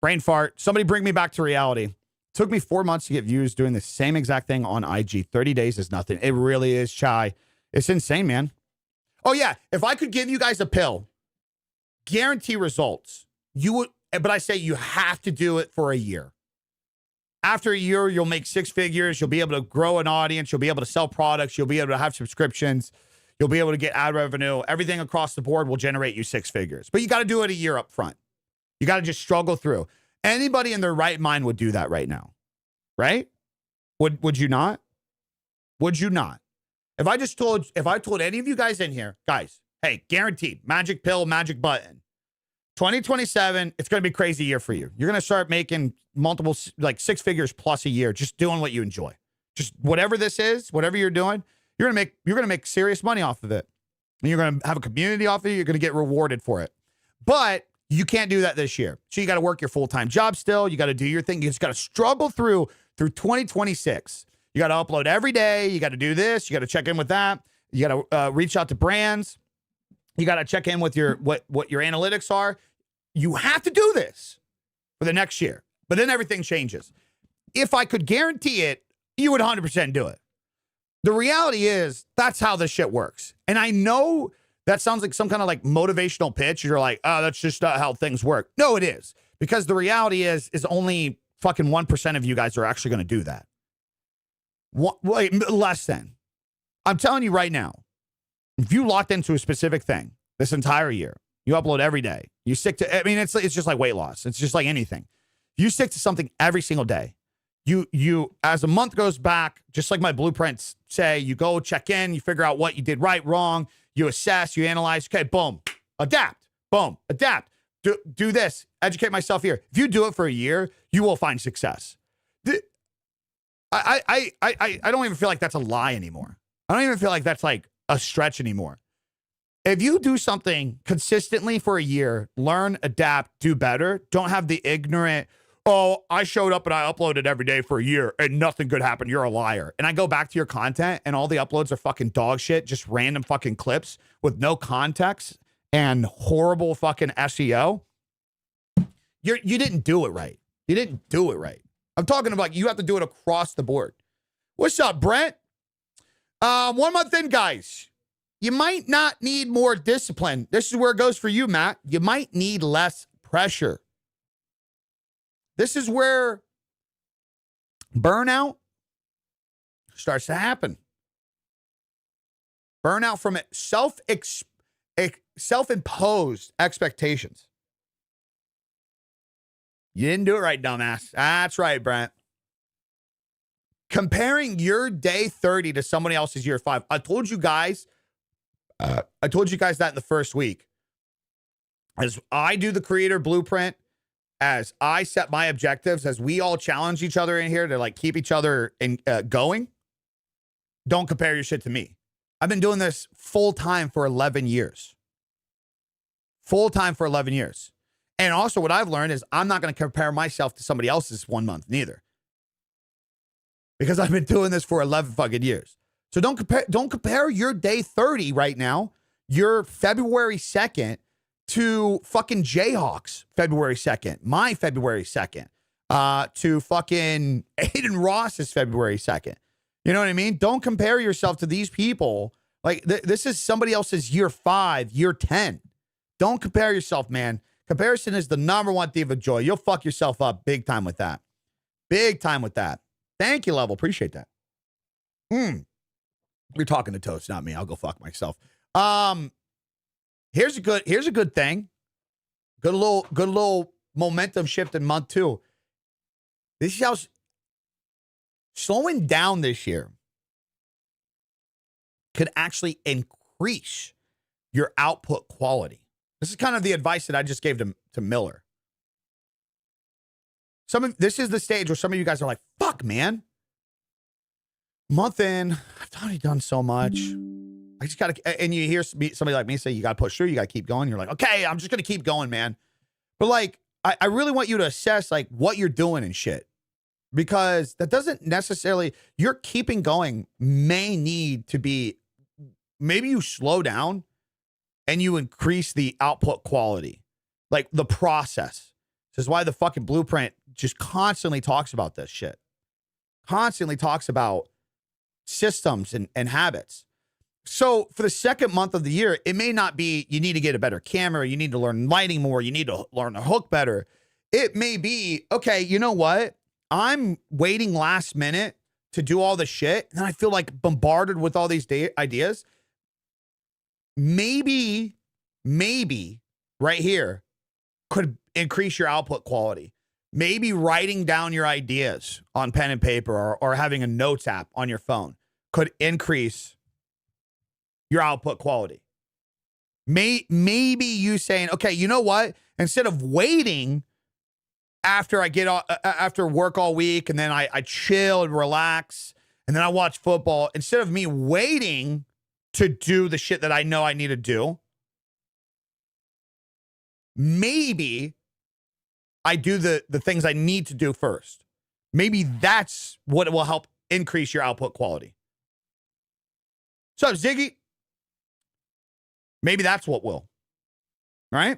Brain fart. Somebody bring me back to reality. Took me 4 months to get views doing the same exact thing on IG. 30 days is nothing. It really is, Chai. It's insane, man. Oh, yeah. If I could give you guys a pill, guarantee results, you would, but I say you have to do it for a year. After a year, you'll make 6 figures. You'll be able to grow an audience. You'll be able to sell products. You'll be able to have subscriptions. You'll be able to get ad revenue. Everything across the board will generate you 6 figures. But you got to do it a year up front. You got to just struggle through. Anybody in their right mind would do that right now, right? Would you not? Would you not? If I told any of you guys in here, guys, hey, guaranteed, magic pill, magic button. 2027, it's going to be a crazy year for you. You're going to start making multiple, like 6 figures plus a year, just doing what you enjoy. Just whatever this is, whatever you're doing, you're going to make serious money off of it. And you're going to have a community off of it. You're going to get rewarded for it. But you can't do that this year. So you got to work your full-time job still. You got to do your thing. You just got to struggle through 2026. You got to upload every day. You got to do this. You got to check in with that. You got to reach out to brands. You got to check in with your what your analytics are. you have to do this for the next year. But then everything changes. If I could guarantee it, you would 100% do it. The reality is that's how this shit works. And I know that sounds like some kind of like motivational pitch. You're like, oh, that's just not how things work. No, it is. Because the reality is only fucking 1% of you guys are actually going to do that. Less than. I'm telling you right now, if you locked into a specific thing this entire year, you upload every day, you stick to, I mean, it's just like weight loss. It's just like anything. You stick to something every single day. You, as a month goes back, just like my blueprints say, you go check in, you figure out what you did right, wrong, you assess, you analyze, okay, boom, adapt, boom, adapt, do this, educate myself here. If you do it for a year, you will find success. I don't even feel like that's a lie anymore. I don't even feel like that's like a stretch anymore. If you do something consistently for a year, learn, adapt, do better, don't have the ignorant, oh, I showed up and I uploaded every day for a year and nothing good happened. You're a liar. And I go back to your content and all the uploads are fucking dog shit, just random fucking clips with no context and horrible fucking SEO. You didn't do it right. You didn't do it right. I'm talking about you have to do it across the board. What's up, Brent? 1 month in, guys. You might not need more discipline. This is where it goes for you, Matt. You might need less pressure. This is where burnout starts to happen. Burnout from self-imposed expectations. You didn't do it right, dumbass. That's right, Brent. Comparing your day 30 to somebody else's year 5. I told you guys that in the first week. As I do the creator blueprint, as I set my objectives, as we all challenge each other in here to like keep each other going, don't compare your shit to me. I've been doing this full time for 11 years. Full time for 11 years. And also what I've learned is I'm not going to compare myself to somebody else's 1 month neither. Because I've been doing this for 11 fucking years. So don't compare your day 30 right now, your February 2nd, to fucking Jayhawks February 2nd, my February 2nd, to fucking Aiden Ross's February 2nd. You know what I mean? Don't compare yourself to these people. Like this is somebody else's year 5, year 10. Don't compare yourself, man. Comparison is the number one thief of joy. You'll fuck yourself up big time with that. Big time with that. Thank you, Level. Appreciate that. You're talking to Toast, not me. I'll go fuck myself. Here's a good thing. Good little momentum shift in month 2. This is how slowing down this year could actually increase your output quality. This is kind of the advice that I just gave to Miller. This is the stage where some of you guys are like, fuck, man. Month in, I've already done so much. I just got to, and you hear somebody like me say, you got to push through, you got to keep going. You're like, okay, I'm just going to keep going, man. But like, I really want you to assess like what you're doing and shit. Because that doesn't necessarily, your keeping going may need to be, maybe you slow down and you increase the output quality, like the process. This is why the fucking blueprint just constantly talks about this shit. Constantly talks about systems and habits. So for the second month of the year, it may not be you need to get a better camera, you need to learn lighting more, you need to learn to hook better. It may be, okay, you know what? I'm waiting last minute to do all the shit, and then I feel like bombarded with all these ideas. Maybe right here could increase your output quality. Maybe writing down your ideas on pen and paper or having a notes app on your phone could increase your output quality. Maybe you saying, okay, you know what? Instead of waiting after I get after work all week and then I chill and relax and then I watch football, instead of me waiting to do the shit that I know I need to do, maybe I do the things I need to do first. Maybe that's what will help increase your output quality. So, Ziggy, maybe that's what will. Right?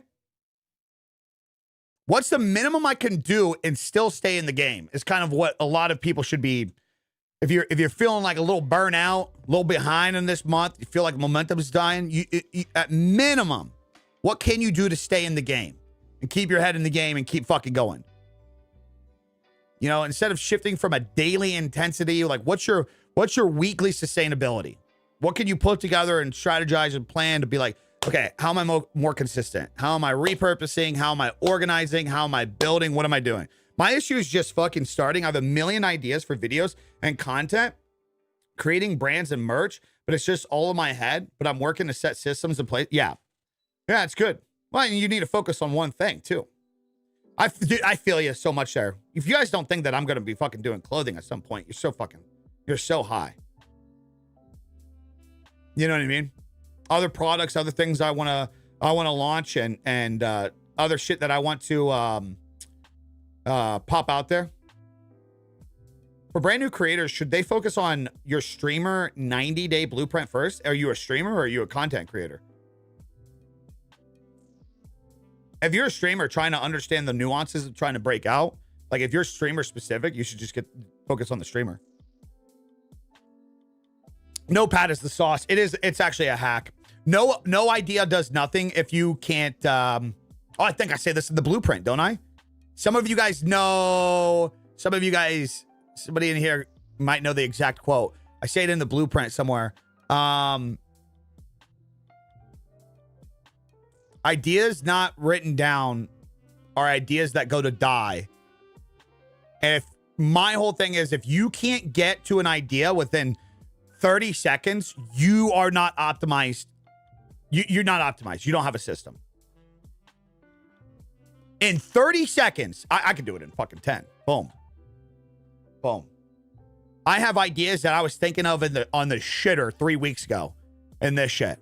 What's the minimum I can do and still stay in the game? Is kind of what a lot of people should be. If you're feeling like a little burnout, a little behind in this month, you feel like momentum is dying, you at minimum, what can you do to stay in the game and keep your head in the game and keep fucking going? You know, instead of shifting from a daily intensity, like what's your weekly sustainability? What can you put together and strategize and plan to be like, okay, how am I more consistent? How am I repurposing? How am I organizing? How am I building? What am I doing? My issue is just fucking starting. I have a million ideas for videos and content, creating brands and merch, but it's just all in my head, but I'm working to set systems in place. Yeah, it's good. Well, you need to focus on one thing too. I feel you so much there. If you guys don't think that I'm going to be fucking doing clothing at some point, you're so high. You know what I mean? Other products, other things I want to launch and other shit that I want to pop out there. For brand new creators, should they focus on your streamer 90-day blueprint first? Are you a streamer or are you a content creator? If you're a streamer trying to understand the nuances of trying to break out, like if you're streamer specific, you should just focus on the streamer. Notepad is the sauce. It's actually a hack. No idea does nothing if you can't. I think I say this in the blueprint, don't I? Some of you guys know. Some of you guys, somebody in here might know the exact quote. I say it in the blueprint somewhere. Ideas not written down are ideas that go to die. And if my whole thing is, if you can't get to an idea within 30 seconds, you are not optimized. You're not optimized. You don't have a system. In 30 seconds, I could do it in fucking 10. Boom. Boom. I have ideas that I was thinking of on the shitter 3 weeks ago in this shit.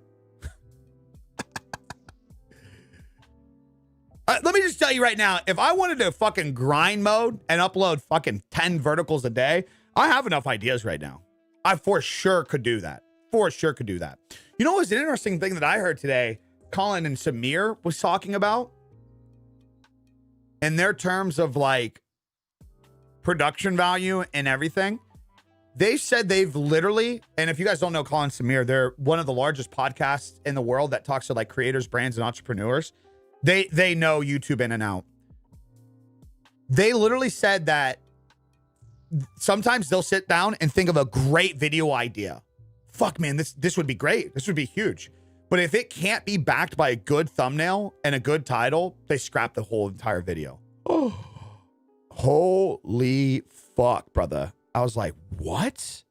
Let me just tell you right now, if I wanted to fucking grind mode and upload fucking 10 verticals a day, I have enough ideas right now. I for sure could do that. For sure could do that. You know what was an interesting thing that I heard today? Colin and Samir was talking about in their terms of like production value and everything. They said they've literally, and if you guys don't know Colin and Samir, they're one of the largest podcasts in the world that talks to like creators, brands, and entrepreneurs. They know YouTube in and out. They literally said that sometimes they'll sit down and think of a great video idea. Fuck, man, this would be great. This would be huge. But if it can't be backed by a good thumbnail and a good title, they scrap the whole entire video. Oh, holy fuck, brother. I was like, what?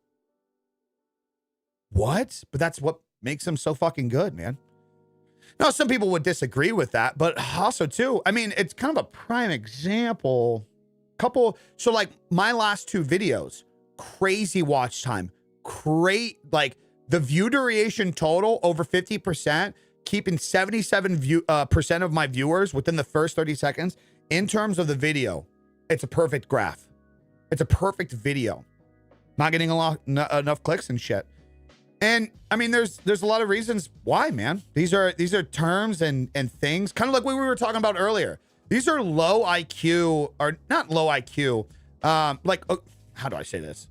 What? But that's what makes them so fucking good, man. Now, some people would disagree with that, but also too, I mean, it's kind of a prime example. So like my last two videos, crazy watch time, like the view duration total over 50%, keeping 77% of my viewers within the first 30 seconds. In terms of the video, it's a perfect graph. It's a perfect video. Not getting enough clicks and shit. And I mean, there's a lot of reasons why, man. These are terms and things, kind of like what we were talking about earlier. These are low IQ, or not low IQ. Like, how do I say this?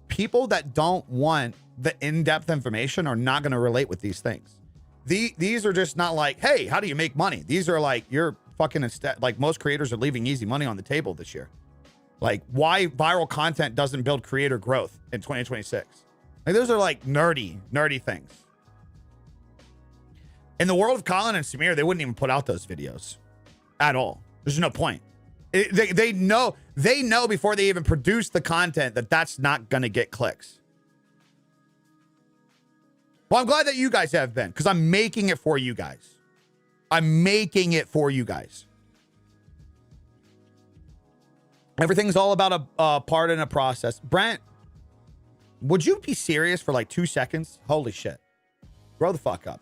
People that don't want the in-depth information are not going to relate with these things. These are just not like, hey, how do you make money? These are like, you're fucking like most creators are leaving easy money on the table this year. Like why viral content doesn't build creator growth in 2026. Like those are like nerdy things. In the world of Colin and Samir, they wouldn't even put out those videos at all. There's no point. They know before they even produce the content that that's not going to get clicks. Well, I'm glad that you guys have been, because I'm making it for you guys. I'm making it for you guys. Everything's all about a part and a process. Brent, would you be serious for like 2 seconds? Holy shit. Grow the fuck up.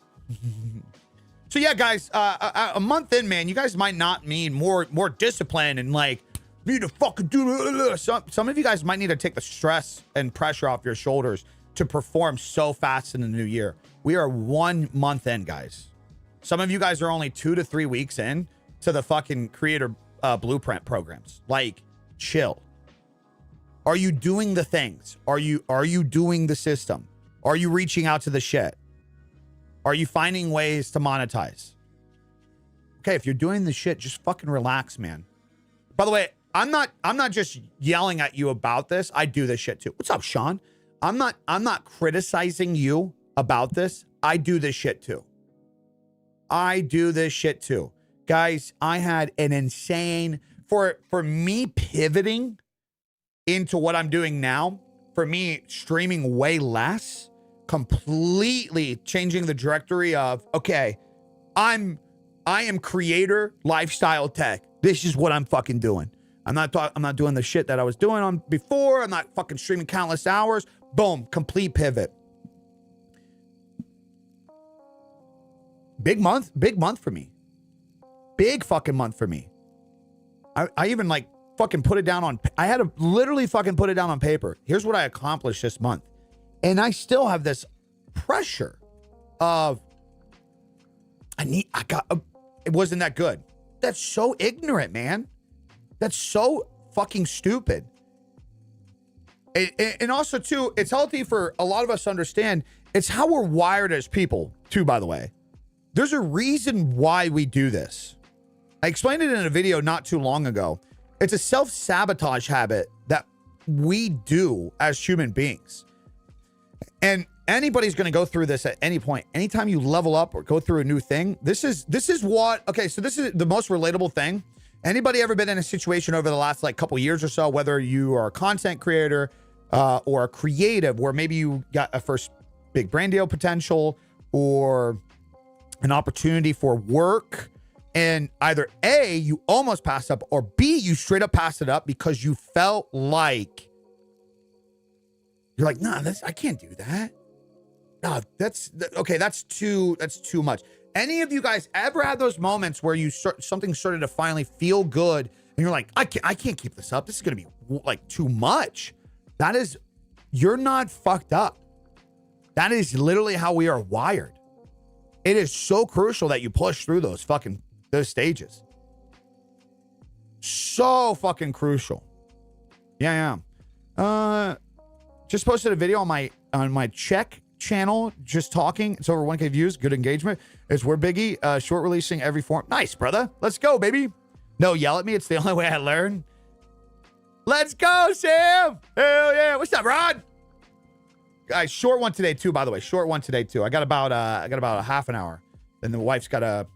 So yeah, guys, a month in, man, you guys might not need more discipline and like need to fucking do. Some of you guys might need to take the stress and pressure off your shoulders to perform so fast in the new year. We are 1 month in, guys. Some of you guys are only 2 to 3 weeks in to the fucking creator blueprint programs. Like, chill. Are you doing the things? Are you doing the system? Are you reaching out to the shit? Are you finding ways to monetize? Okay, if you're doing the shit, just fucking relax, man. By the way, I'm not just yelling at you about this. I do this shit too. What's up, Sean? I'm not criticizing you about this. I do this shit too. I do this shit too. Guys, I had an insane for me pivoting into what I'm doing now, for me streaming way less, completely changing the directory of, okay, I am creator, lifestyle tech. This is what I'm fucking doing. I'm not doing the shit that I was doing on before. I'm not fucking streaming countless hours. Boom, complete pivot. Big month for me. Big fucking month for me. I even like fucking put it down on, I had to literally fucking put it down on paper. Here's what I accomplished this month. And I still have this pressure of, it wasn't that good. That's so ignorant, man. That's so fucking stupid. And also, too, it's healthy for a lot of us to understand it's how we're wired as people, too, by the way. There's a reason why we do this. I explained it in a video not too long ago. It's a self-sabotage habit that we do as human beings. And anybody's going to go through this at any point. Anytime you level up or go through a new thing, this is what, okay, so this is the most relatable thing. Anybody ever been in a situation over the last like couple years or so, whether you are a content creator or a creative, where maybe you got a first big brand deal potential or an opportunity for work, and either A, you almost passed up, or B, you straight up passed it up because you felt like, you're like, nah, I can't do that. No, that's too much. Any of you guys ever had those moments where something started to finally feel good and you're like, I can't keep this up. This is going to be like too much. You're not fucked up. That is literally how we are wired. It is so crucial that you push through those stages. So fucking crucial. Yeah. Just posted a video on my Czech channel, just talking. It's over 1K views, good engagement. It's We're Biggie, short releasing every form. Nice, brother. Let's go, baby. No, yell at me. It's the only way I learn. Let's go, Sam. Hell yeah. What's up, Rod? Guys, short one today too, by the way. Short one today too. I got about a half an hour. And the wife's got a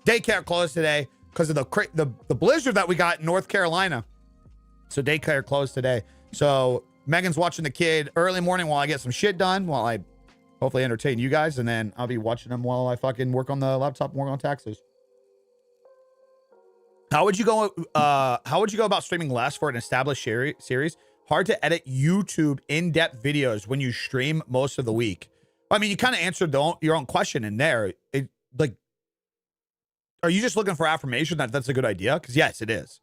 daycare closed today because of the blizzard that we got in North Carolina. So daycare closed today. So Megan's watching the kid early morning while I get some shit done, while I hopefully entertain you guys, and then I'll be watching them while I fucking work on the laptop and work on taxes. How would you go about streaming less for an established series? Hard to edit YouTube in-depth videos when you stream most of the week. I mean, you kind of answered your own question in there. Are you just looking for affirmation that that's a good idea? Because yes, it is.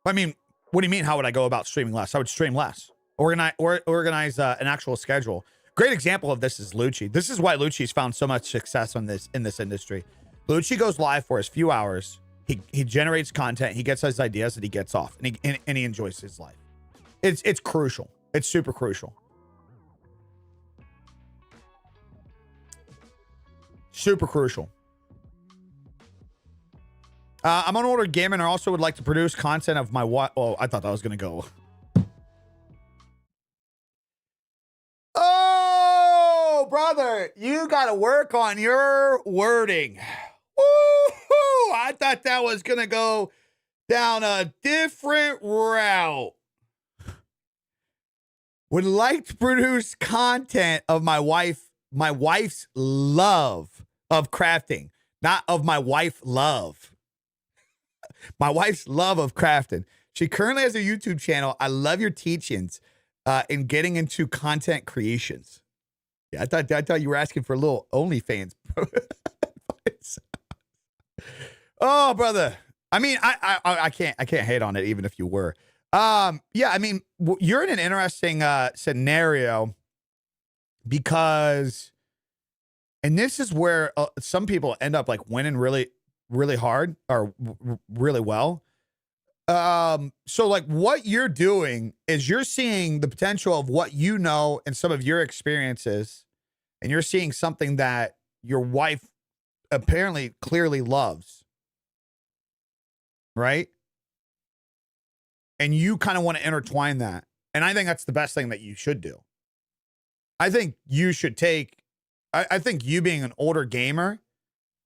I mean, what do you mean? How would I go about streaming less? I would stream less. Organize an actual schedule. Great example of this is Lucci. This is why Lucci's found so much success in this industry. Lucci goes live for his few hours. He generates content. He gets his ideas, and he gets off, and he enjoys his life. It's crucial. It's super crucial. Super crucial. I'm an older gamer and I also would like to produce content of my Oh, I thought that was going to go. Oh, brother, you got to work on your wording. Woo-hoo! I thought that was going to go down a different route. Would like to produce content of my wife's love of crafting, not of my wife love. My wife's love of crafting. She currently has a YouTube channel. I love your teachings in getting into content creations. Yeah, I thought you were asking for a little OnlyFans. Oh, brother. I mean, I can't hate on it even if you were. Yeah, I mean, you're in an interesting scenario because, and this is where some people end up like winning really really hard or really well. So like what you're doing is you're seeing the potential of what you know and some of your experiences, and you're seeing something that your wife apparently clearly loves, right? And you kind of want to intertwine that. And I think that's the best thing that you should do. I think you should take, I think you being an older gamer,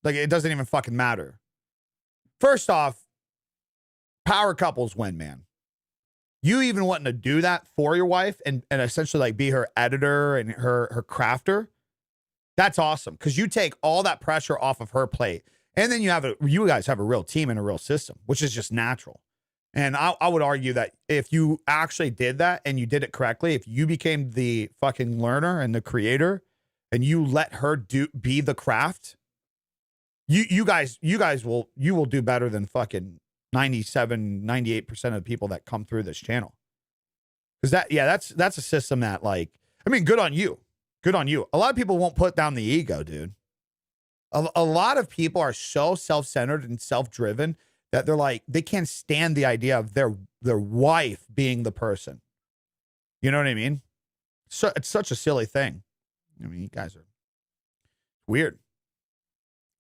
like it doesn't even fucking matter. First off, power couples win, man. You even wanting to do that for your wife and essentially like be her editor and her crafter. That's awesome. Cause you take all that pressure off of her plate. And then you guys have a real team and a real system, which is just natural. And I would argue that if you actually did that and you did it correctly, if you became the fucking learner and the creator and you let her be the craft, you guys will do better than fucking 98% of the people that come through this channel. Cause that's a system that like, I mean, good on you. Good on you. A lot of people won't put down the ego, dude. A lot of people are so self-centered and self-driven that they're like, they can't stand the idea of their wife being the person. You know what I mean? So it's such a silly thing. I mean, you guys are weird.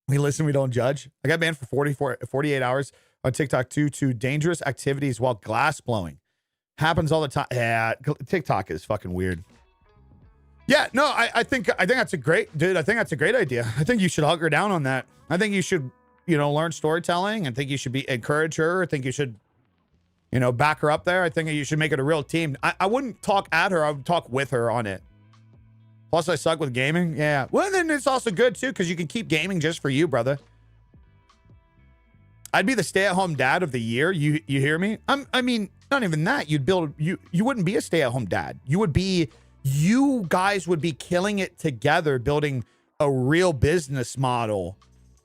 We listen, we don't judge. I got banned for 48 hours on TikTok due to dangerous activities while glass blowing. Happens all the time. Yeah, TikTok is fucking weird. Yeah, no, I think that's a great, dude. I think that's a great idea. I think you should hug her down on that. I think you should, learn storytelling. I think you should encourage her. I think you should, back her up there. I think you should make it a real team. I wouldn't talk at her. I would talk with her on it. Plus, I suck with gaming. Yeah. Well, then it's also good too, because you can keep gaming just for you, brother. I'd be the stay-at-home dad of the year. You hear me? I mean, not even that. You wouldn't be a stay-at-home dad. You guys would be killing it together, building a real business model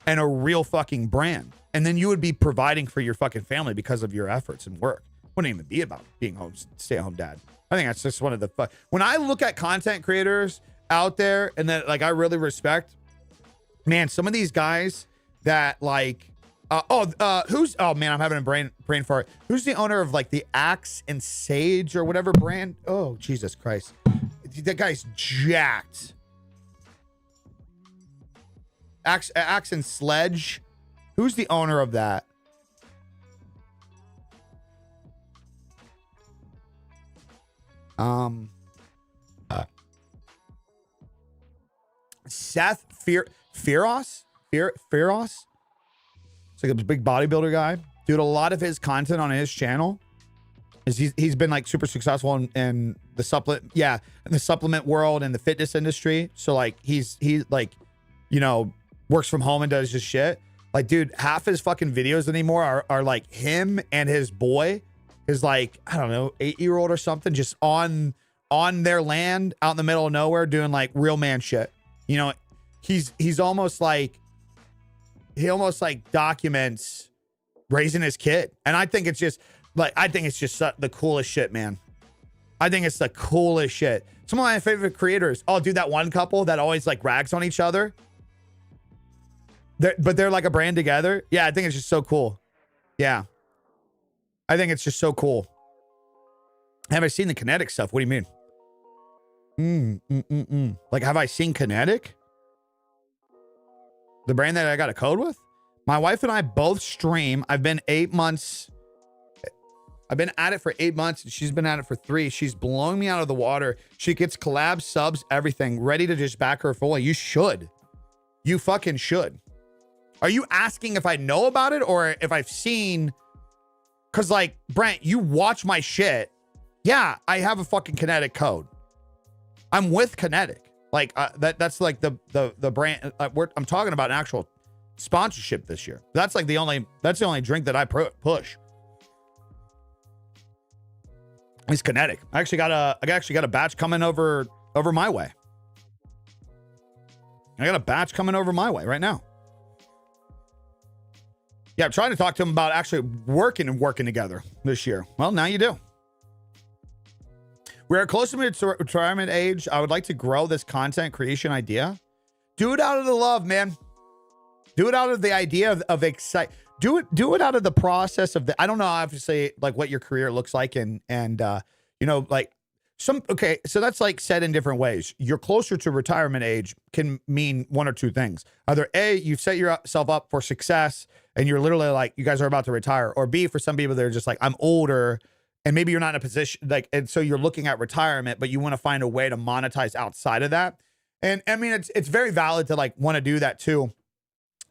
and a real fucking brand. And then you would be providing for your fucking family because of your efforts and work. Wouldn't even be about being stay-at-home dad. I think that's just one of the when I look at content creators out there and that like I really respect, man, some of these guys that like who's I'm having a brain fart. Who's the owner of like the Axe and Sage or whatever brand? Oh, Jesus Christ. That guy's jacked. Axe and Sledge. Who's the owner of that? Seth Fearos? Fearos? It's like a big bodybuilder guy. Dude, a lot of his content on his channel is he's been like super successful in the supplement world and the fitness industry. So like he like, works from home and does his shit. Like, dude, half his fucking videos anymore are like him and his boy, his like, I don't know, 8-year-old or something, just on their land out in the middle of nowhere doing like real man shit. He's almost like, he almost like documents raising his kid. And I think it's just the coolest shit, man. I think it's the coolest shit. Some of my favorite creators. Oh, dude, that one couple that always like rags on each other. They're like a brand together. Yeah, I think it's just so cool. Yeah. I think it's just so cool. Have I seen the Kinetic stuff? What do you mean? Like, have I seen Kinetic? The brand that I got a code with? My wife and I both stream. I've been at it for 8 months and she's been at it for 3. She's blowing me out of the water. She gets collabs, subs, everything, ready to just back her fully. You should. You fucking should. Are you asking if I know about it or if I've seen? Cause like, Brent, you watch my shit. Yeah, I have a fucking Kinetic code. I'm with Kinetic. Like that's like the brand. I'm talking about an actual sponsorship this year. That's the only drink that I push. It's Kinetic. I actually got a batch coming over my way. I got a batch coming over my way right now. Yeah, I'm trying to talk to him about actually working together this year. Well, now you do. We're close to retirement age. I would like to grow this content creation idea. Do it out of the love, man. Do it out of the idea of excite. Do it out of the process of the. I don't know, obviously, like what your career looks like, and you know, like okay. So that's like said in different ways. You're closer to retirement age can mean one or two things. Either A, you've set yourself up for success, and you're literally like you guys are about to retire, or B, for some people they're just like I'm older, and maybe you're not in a position like, and so you're looking at retirement, but you want to find a way to monetize outside of that. And I mean, it's very valid to like want to do that too.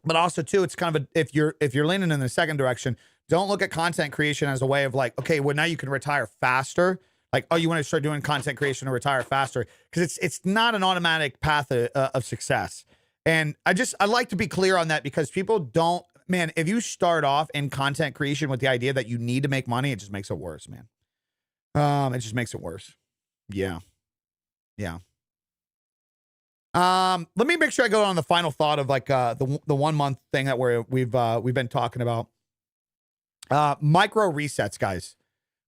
But also too, it's kind of if you're leaning in the second direction, don't look at content creation as a way of like, okay, well now you can retire faster. Like, oh, you want to start doing content creation and retire faster because it's not an automatic path of success. And I like to be clear on that because people don't, man. If you start off in content creation with the idea that you need to make money, it just makes it worse, man. It just makes it worse. Yeah. Let me make sure I go on the final thought of like the 1 month thing that we've been talking about. Micro resets, guys.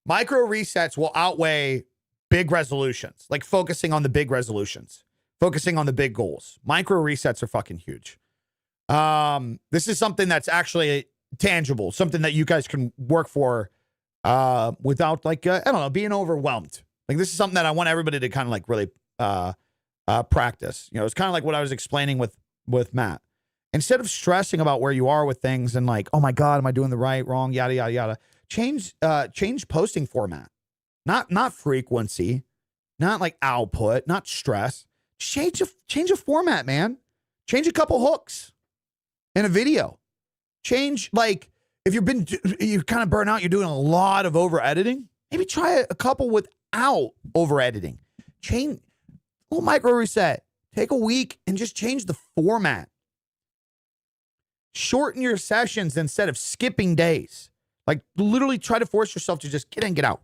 Micro resets will outweigh big resolutions, like focusing on the big resolutions, focusing on the big goals. Micro resets are fucking huge. This is something that's actually tangible, something that you guys can work for without like I don't know, being overwhelmed. Like this is something that I want everybody to kind of like really practice. You know, it's kind of like what I was explaining with Matt. Instead of stressing about where you are with things and like, oh my God, am I doing the right, wrong, yada, yada, yada. Change posting format, not frequency, not like output, not stress. Change a format, man. Change a couple hooks in a video. Change, like, if you kind of burn out, you're doing a lot of over editing, maybe try a couple without over editing. Change, little micro reset. Take a week and just change the format. Shorten your sessions instead of skipping days. Like, literally try to force yourself to just get in, get out.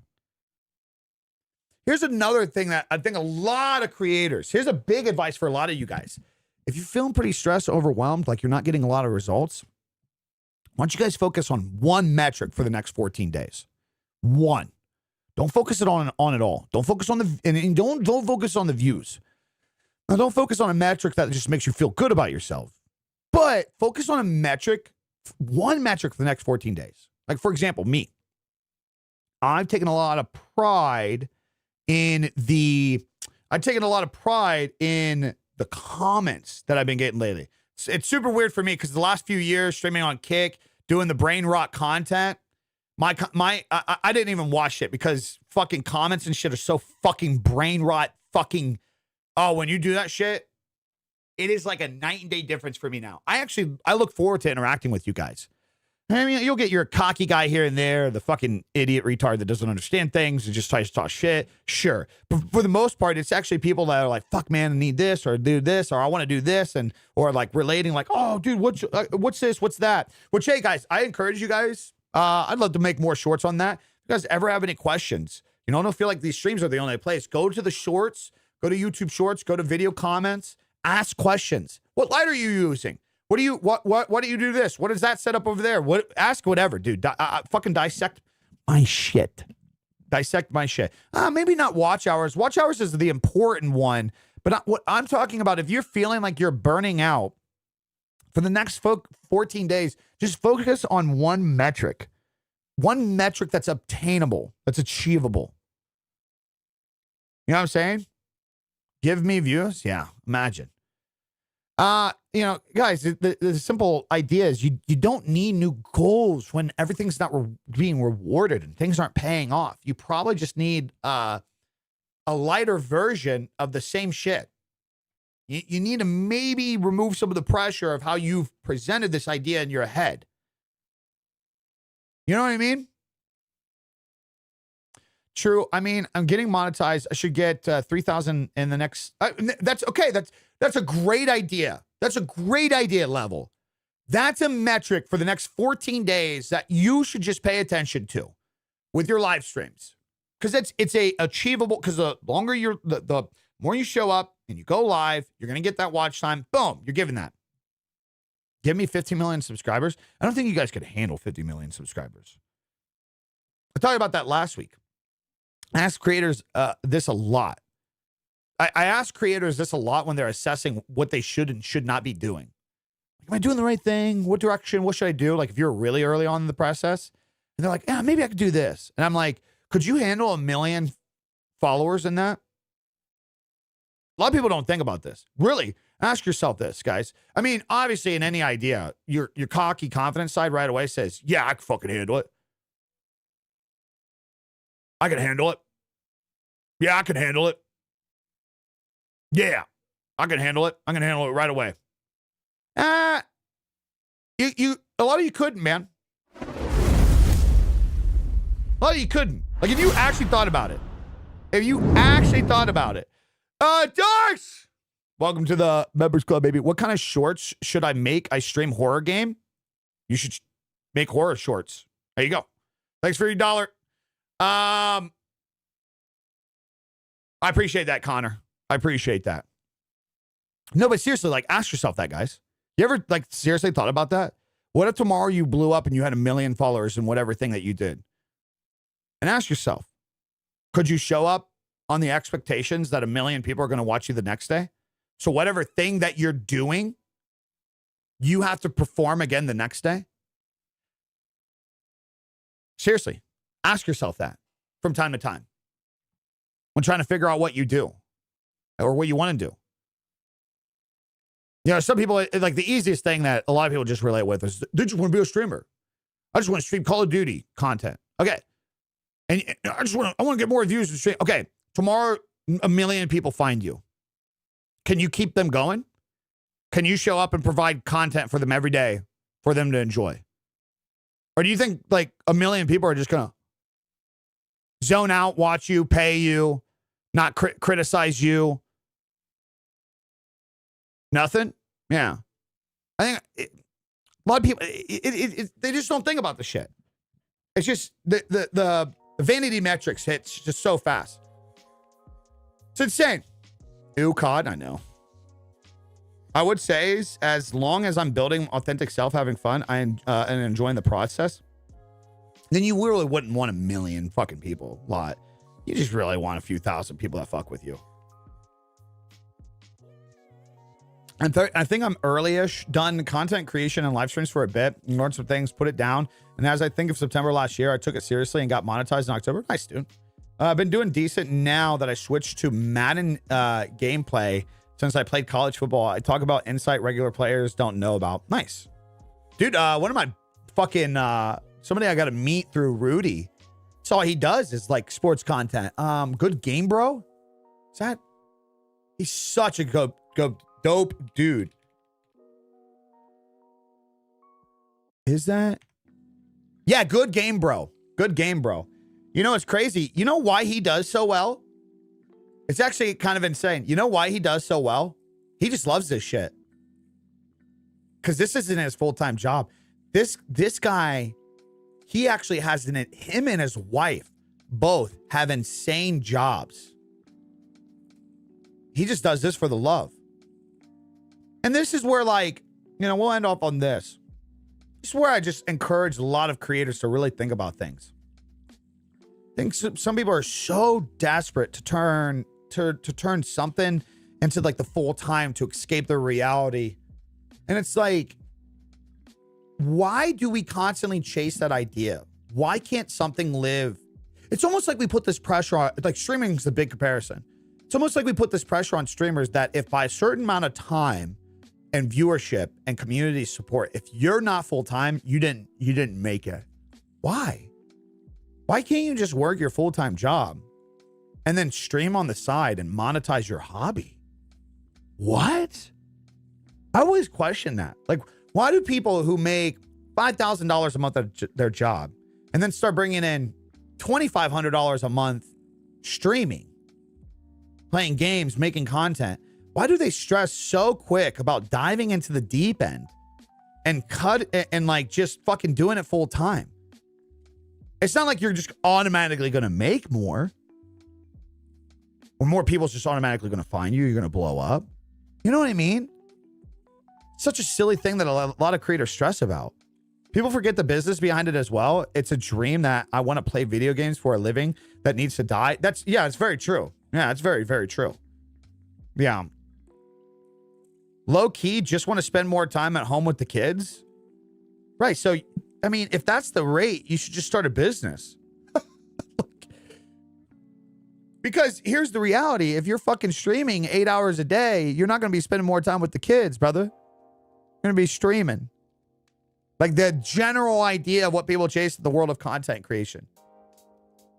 Here's another thing that I think a lot of creators, here's a big advice for a lot of you guys. If you're feeling pretty stressed, overwhelmed, like you're not getting a lot of results, why don't you guys focus on one metric for the next 14 days? One. Don't focus it on it all. Don't focus on and don't focus on the views. Now, don't focus on a metric that just makes you feel good about yourself. But focus on a metric, one metric for the next 14 days. Like, for example, me. I've taken a lot of pride in the comments that I've been getting lately. It's super weird for me because the last few years streaming on Kick, doing the brain rot content, I didn't even watch it because fucking comments and shit are so fucking brain rot fucking. Oh, when you do that shit, it is like a night and day difference for me now. I look forward to interacting with you guys. I mean, you'll get your cocky guy here and there, the fucking idiot retard that doesn't understand things and just tries to talk shit. Sure. But for the most part, it's actually people that are like, fuck, man, I need this or do this or I want to do this. Or like relating like, oh, dude, what's this? What's that? Which, hey, guys, I encourage you guys. I'd love to make more shorts on that. If you guys ever have any questions, you know, don't feel like these streams are the only place. Go to the shorts, go to YouTube shorts, go to video comments, ask questions. What light are you using? What do you do this? What is that set up over there? Ask whatever, dude. Fucking dissect my shit. Dissect my shit. Maybe not watch hours. Watch hours is the important one. But what I'm talking about, if you're feeling like you're burning out for the next 14 days, just focus on one metric. One metric that's obtainable, that's achievable. You know what I'm saying? Give me views? Yeah, imagine. You know, guys, the simple idea is you don't need new goals when everything's not being rewarded and things aren't paying off. You probably just need a lighter version of the same shit. You need to maybe remove some of the pressure of how you've presented this idea in your head. You know what I mean? True. I mean, I'm getting monetized. I should get 3,000 in the next. That's okay. That's a great idea. That's a great idea lovel. That's a metric for the next 14 days that you should just pay attention to with your live streams. Because it's a achievable, because the longer the more you show up and you go live, you're going to get that watch time. Boom, you're giving that. Give me 50 million subscribers. I don't think you guys could handle 50 million subscribers. I talked about that last week. I ask creators this a lot. I ask creators this a lot when they're assessing what they should and should not be doing. am I doing the right thing? What direction? What should I do? Like if you're really early on in the process and they're like, yeah, maybe I could do this. And I'm like, could you handle 1 million followers in that? A lot of people don't think about this. Really, ask yourself this, guys. I mean, obviously in any idea, your cocky, confident side right away says, yeah, I can fucking handle it. I can handle it. Yeah, I can handle it. Yeah, I can handle it. I can handle it right away. A lot of you couldn't, man. A lot of you couldn't. Like if you actually thought about it. Darce! Welcome to the Members Club, baby. What kind of shorts should I make? I stream horror game. You should make horror shorts. There you go. Thanks for your $1. I appreciate that, Connor. I appreciate that. No, but seriously, like, ask yourself that, guys. You ever, like, seriously thought about that? What if tomorrow you blew up and you had 1 million followers in whatever thing that you did? And ask yourself, could you show up on the expectations that 1 million people are going to watch you the next day? So whatever thing that you're doing, you have to perform again the next day? Seriously, ask yourself that from time to time when trying to figure out what you do or what you want to do. You know, some people, like the easiest thing that a lot of people just relate with is, they just want to be a streamer. I just want to stream Call of Duty content. Okay. And I want to get more views and stream. Okay. Tomorrow, 1 million people find you. Can you keep them going? Can you show up and provide content for them every day for them to enjoy? Or do you think like 1 million people are just going to zone out, watch you, pay you, not criticize you? Nothing? Yeah. I think a lot of people, they just don't think about the shit. It's just the vanity metrics hits just so fast. It's insane. Ew, COD, I know. I would say is, as long as I'm building authentic self, having fun, and enjoying the process, then you really wouldn't want 1 million fucking people. A lot. You just really want a few thousand people that fuck with you. And I think I'm early-ish done content creation and live streams for a bit. Learned some things, put it down. And as I think of September last year, I took it seriously and got monetized in October. Nice, dude. I've been doing decent now that I switched to Madden gameplay since I played college football. I talk about insight regular players don't know about. Nice. Dude, one of my fucking, somebody I got to meet through Rudy. So all he does is like sports content. Good game, bro. Is that? He's such a dope dude. Is that? Yeah, good game, bro. Good game, bro. You know, it's crazy. You know why he does so well? It's actually kind of insane. You know why he does so well? He just loves this shit. Because this isn't his full-time job. This guy, he actually has him and his wife both have insane jobs. He just does this for the love. And this is where, like, you know, we'll end off on this. This is where I just encourage a lot of creators to really think about things. I think some people are so desperate to turn something into like the full time to escape their reality. And it's like, why do we constantly chase that idea? Why can't something live? It's almost like we put this pressure on, like streaming is the big comparison. It's almost like we put this pressure on streamers that if by a certain amount of time and viewership and community support, if you're not full time, you didn't make it. Why? Why can't you just work your full-time job and then stream on the side and monetize your hobby? What? I always question that. Like, why do people who make $5,000 a month at their job and then start bringing in $2,500 a month streaming, playing games, making content, why do they stress so quick about diving into the deep end and like just fucking doing it full time? It's not like you're just automatically going to make more. Or more people's just automatically going to find you. You're going to blow up. You know what I mean? Such a silly thing that a lot of creators stress about. People forget the business behind it as well. It's a dream that I want to play video games for a living that needs to die. Yeah, it's very true. Yeah, it's very, very true. Yeah. low key just want to spend more time at home with the kids. Right. So, I mean, if that's the rate, you should just start a business. Because here's the reality. If you're fucking streaming 8 hours a day, you're not going to be spending more time with the kids, brother. You're going to be streaming. Like the general idea of what people chase in the world of content creation.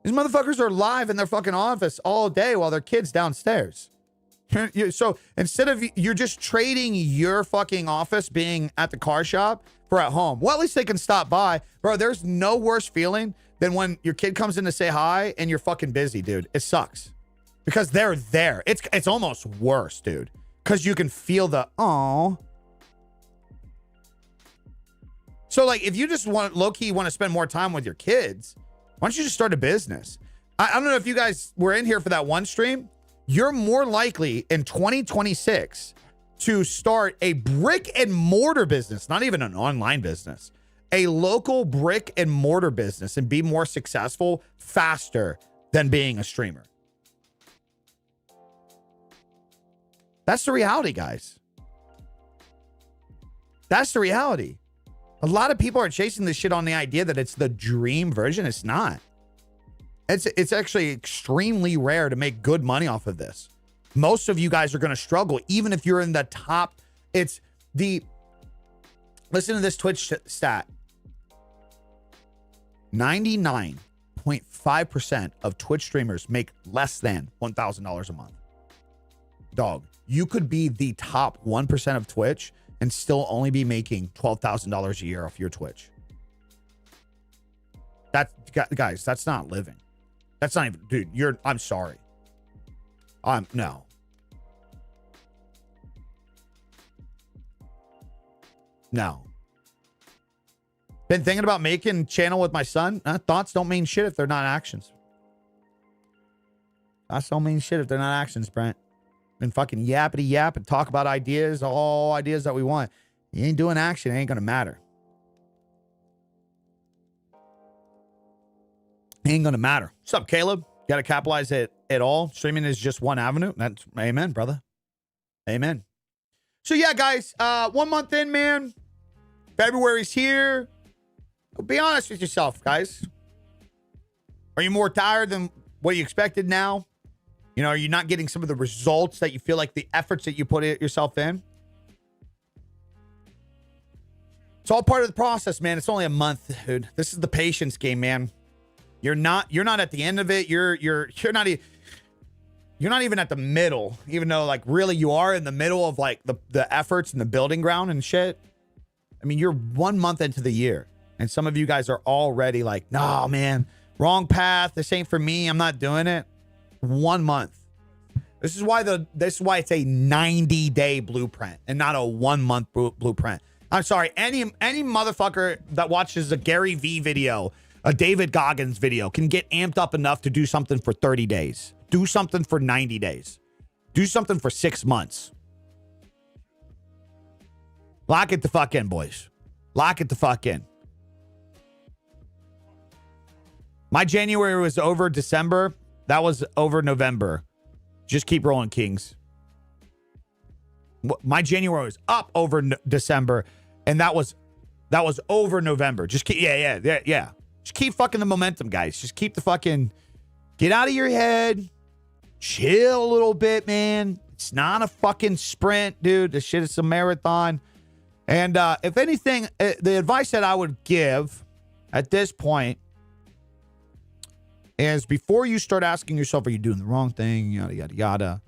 These motherfuckers are live in their fucking office all day while their kids downstairs. So instead of you're just trading your fucking office being at the car shop for at home. Well, at least they can stop by. Bro, there's no worse feeling than when your kid comes in to say hi and you're fucking busy, dude. It sucks. Because they're there. It's almost worse, dude. Because you can feel the, oh. So, like, if you just want, low-key want to spend more time with your kids, why don't you just start a business? I don't know if you guys were in here for that one stream. You're more likely in 2026 to start a brick and mortar business, not even an online business, a local brick and mortar business and be more successful faster than being a streamer. That's the reality, guys. That's the reality. A lot of people are chasing this shit on the idea that it's the dream version. It's not. It's actually extremely rare to make good money off of this. Most of you guys are going to struggle, even if you're in the top. It's the, listen to this Twitch stat. 99.5% of Twitch streamers make less than $1,000 a month. Dog, you could be the top 1% of Twitch and still only be making $12,000 a year off your Twitch. Guys, that's not living. That's not even, dude, I'm sorry. No. No. Been thinking about making channel with my son. Thoughts don't mean shit if they're not actions. Thoughts don't mean shit if they're not actions, Brent. Been fucking yappity yap and talk about ideas, all ideas that we want. You ain't doing action, it ain't gonna matter. Ain't gonna matter. What's up, Caleb? Got to capitalize it at all. Streaming is just one avenue. That's amen, brother. Amen. So yeah, guys, 1 month in, man. February's here. Be honest with yourself, guys. Are you more tired than what you expected now? You know, are you not getting some of the results that you feel like the efforts that you put yourself in? It's all part of the process, man. It's only a month, dude. This is the patience game, man. You're not at the end of it. You're not even at the middle, even though like really you are in the middle of like the efforts and the building ground and shit. I mean, you're 1 month into the year and some of you guys are already like, no, man, wrong path. This ain't for me. I'm not doing it. 1 month. This is why it's a 90-day blueprint and not a 1 month blueprint. I'm sorry. Any motherfucker that watches a Gary V video, a David Goggins video can get amped up enough to do something for 30 days. Do something for 90 days. Do something for 6 months. Lock it the fuck in, boys. Lock it the fuck in. My January was over December. That was over November. Just keep rolling, Kings. My January was up over December, and that was over November. Just keep, yeah. Just keep fucking the momentum, guys. Just keep the fucking, get out of your head. Chill a little bit, man. It's not a fucking sprint, dude. This shit is a marathon. And if anything, the advice that I would give at this point is before you start asking yourself, are you doing the wrong thing? Yada, yada, yada.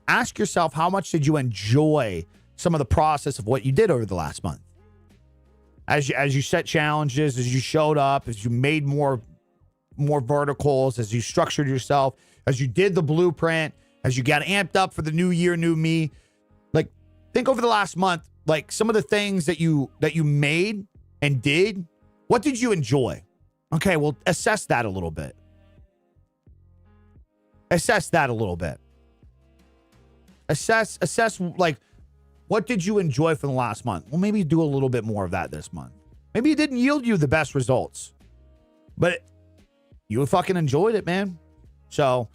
Ask yourself, how much did you enjoy some of the process of what you did over the last month? As you set challenges, as you showed up, as you made more verticals, as you structured yourself, as you did the blueprint, as you got amped up for the new year, new me. Like, think over the last month, like some of the things that you made and did. What did you enjoy? Okay, well, assess that a little bit. Assess that a little bit. Assess like, what did you enjoy from the last month? Well, maybe do a little bit more of that this month. Maybe it didn't yield you the best results, but you fucking enjoyed it, man. So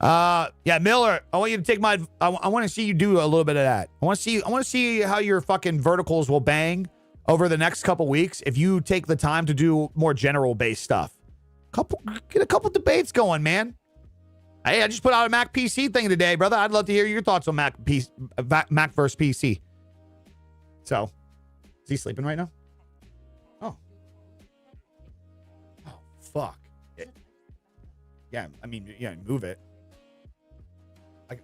Yeah, Miller, I want you to take my, I want to see you do a little bit of that. I want to see how your fucking verticals will bang over the next couple weeks if you take the time to do more general based stuff. Get a couple debates going, man. Hey, I just put out a Mac PC thing today, brother. I'd love to hear your thoughts on Mac versus PC. So, is he sleeping right now? Oh, fuck. Yeah, I mean, yeah, move it.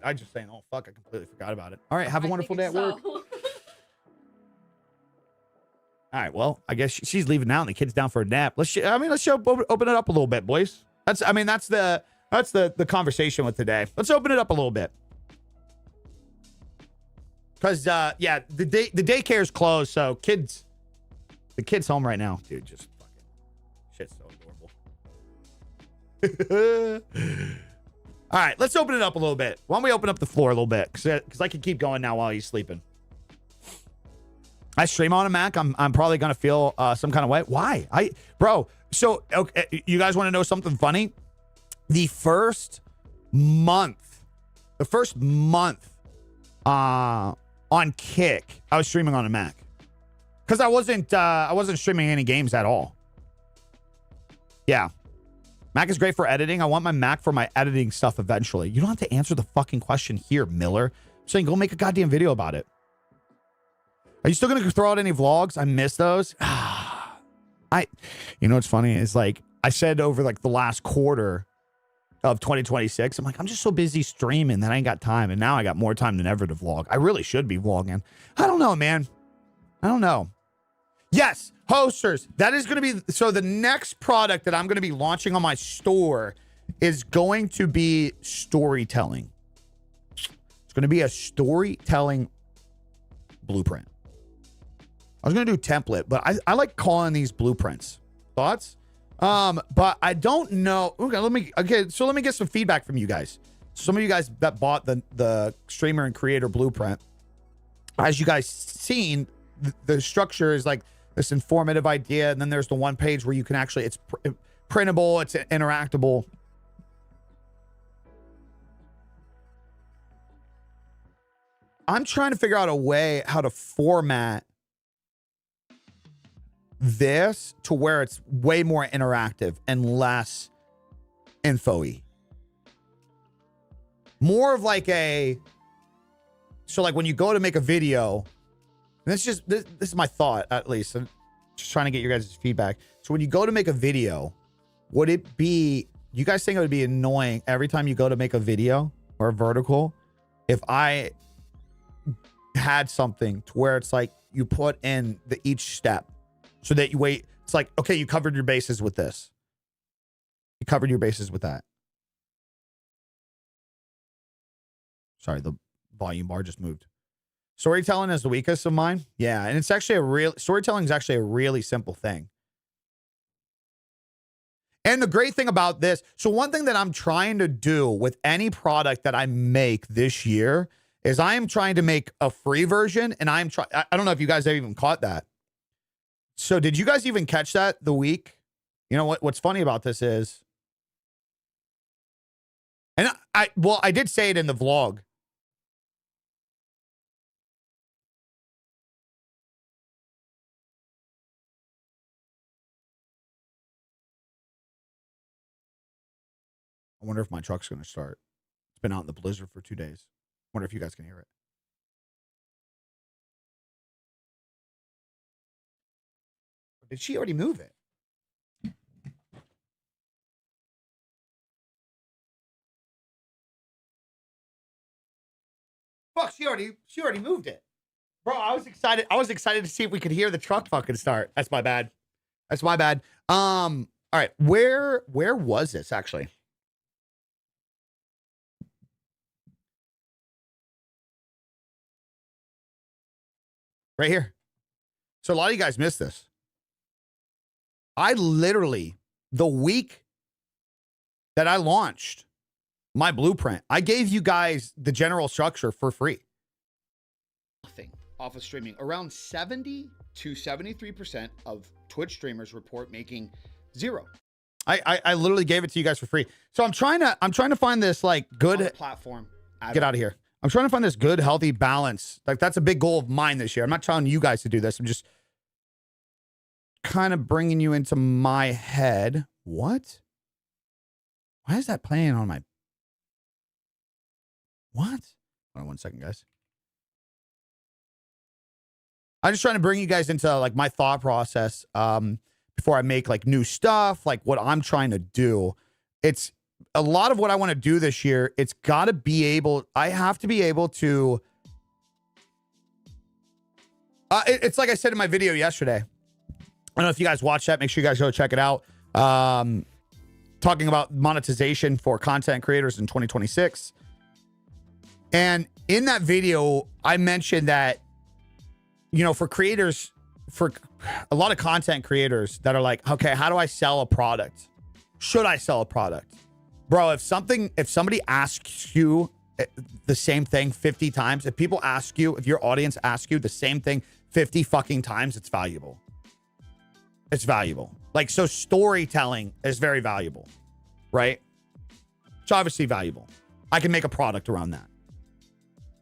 I just saying, oh, fuck, I completely forgot about it. All right, have a wonderful day at work. All right, well, I guess she's leaving now and the kid's down for a nap. Let's open it up a little bit, boys. That's the conversation with today. Let's open it up a little bit. Because, yeah, the daycare is closed, so the kid's home right now. Dude, just fucking shit's so adorable. All right, let's open it up a little bit. Why don't we open up the floor a little bit? Because I can keep going now while he's sleeping. I stream on a Mac. I'm probably going to feel some kind of way. Why? Bro, so, okay, you guys want to know something funny? The first month on Kick, I was streaming on a Mac. Because I wasn't streaming any games at all. Yeah. Mac is great for editing. I want my Mac for my editing stuff eventually. You don't have to answer the fucking question here, Miller. I'm saying go make a goddamn video about it. Are you still going to throw out any vlogs? I miss those. You know what's funny is like I said over like the last quarter of 2026, I'm like, I'm just so busy streaming that I ain't got time. And now I got more time than ever to vlog. I really should be vlogging. I don't know, man. I don't know. Yes, hosters. That is going to be, so the next product that I'm going to be launching on my store is going to be storytelling. It's going to be a storytelling blueprint. I was going to do template, but I like calling these blueprints. Thoughts? But I don't know. Okay, so let me get some feedback from you guys. Some of you guys that bought the streamer and creator blueprint, as you guys seen, the structure is like this informative idea, and then there's the one page where you can actually, it's printable, it's interactable. I'm trying to figure out a way how to format this to where it's way more interactive and less info-y. More of like so like when you go to make a video, and this is my thought, at least. I'm just trying to get your guys' feedback. So when you go to make a video, would it be, you guys think it would be annoying every time you go to make a video or a vertical if I had something to where it's like you put in each step so that you wait? It's like, okay, you covered your bases with this. You covered your bases with that. Sorry, the volume bar just moved. Storytelling is the weakest of mine. Yeah, and it's actually storytelling is actually a really simple thing. And the great thing about this, so one thing that I'm trying to do with any product that I make this year is I am trying to make a free version, and I don't know if you guys have even caught that. So did you guys even catch that the week? You know what's funny about this is, and I did say it in the vlog. I wonder if my truck's going to start. It's been out in the blizzard for 2 days. I wonder if you guys can hear it. Did she already move it? Fuck, she already moved it. Bro, I was excited to see if we could hear the truck fucking start. That's my bad. All right, where was this actually? Right here. So a lot of you guys missed this. I literally, the week that I launched my blueprint, I gave you guys the general structure for free. Nothing off of streaming. Around 70 to 73% of Twitch streamers report making zero I literally gave it to you guys for free. So I'm trying to find this like good platform. Get out of here. I'm trying to find this good, healthy balance. Like that's a big goal of mine this year. I'm not telling you guys to do this. I'm just kind of bringing you into my head. What? Why is that playing on my... What? Hold on 1 second, guys. I'm just trying to bring you guys into like my thought process before I make like new stuff, like what I'm trying to do. It's a lot of what I want to do this year. It's got to be able, I have to be able to, it's like I said in my video yesterday. I don't know if you guys watched that. Make sure you guys go check it out. Talking about monetization for content creators in 2026. And in that video, I mentioned that, you know, for creators, for a lot of content creators that are like, okay, how do I sell a product? Should I sell a product? Bro, if somebody asks you the same thing 50 times, if people ask you, if your audience asks you the same thing 50 fucking times, it's valuable. It's valuable. Like, so storytelling is very valuable, right? It's obviously valuable. I can make a product around that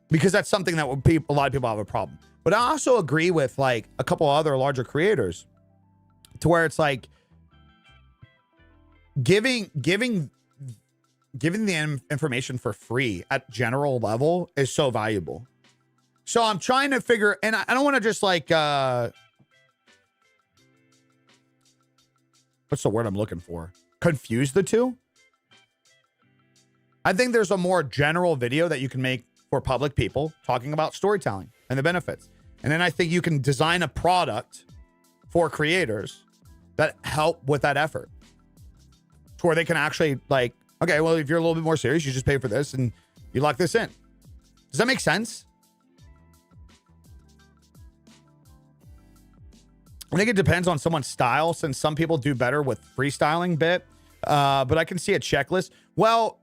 because that's something that a lot of people have a problem. But I also agree with like a couple other larger creators to where it's like giving the information for free at general level is so valuable. So I'm trying to figure, and I don't want to just like, what's the word I'm looking for? Confuse the two. I think there's a more general video that you can make for public people talking about storytelling and the benefits. And then I think you can design a product for creators that help with that effort to where they can actually like, okay, well, if you're a little bit more serious, you just pay for this and you lock this in. Does that make sense? I think it depends on someone's style, since some people do better with freestyling bit, but I can see a checklist. Well,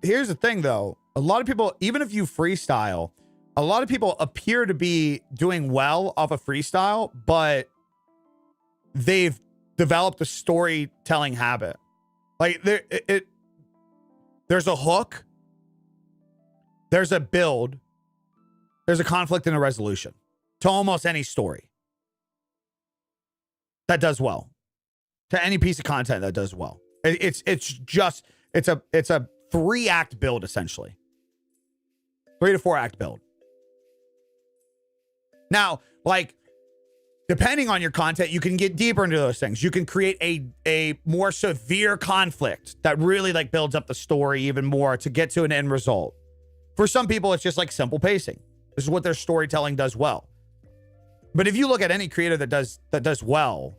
here's the thing, though. A lot of people, even if you freestyle, a lot of people appear to be doing well off a freestyle, but they've developed a storytelling habit. Like there's a hook, there's a build, there's a conflict and a resolution to almost any story that does well, to any piece of content that does well. It's a 3-act build, essentially. 3 to 4 act build. Now, like, depending on your content, you can get deeper into those things. You can create a more severe conflict that really like builds up the story even more to get to an end result. For some people, it's just like simple pacing. This is what their storytelling does well. But if you look at any creator that does well,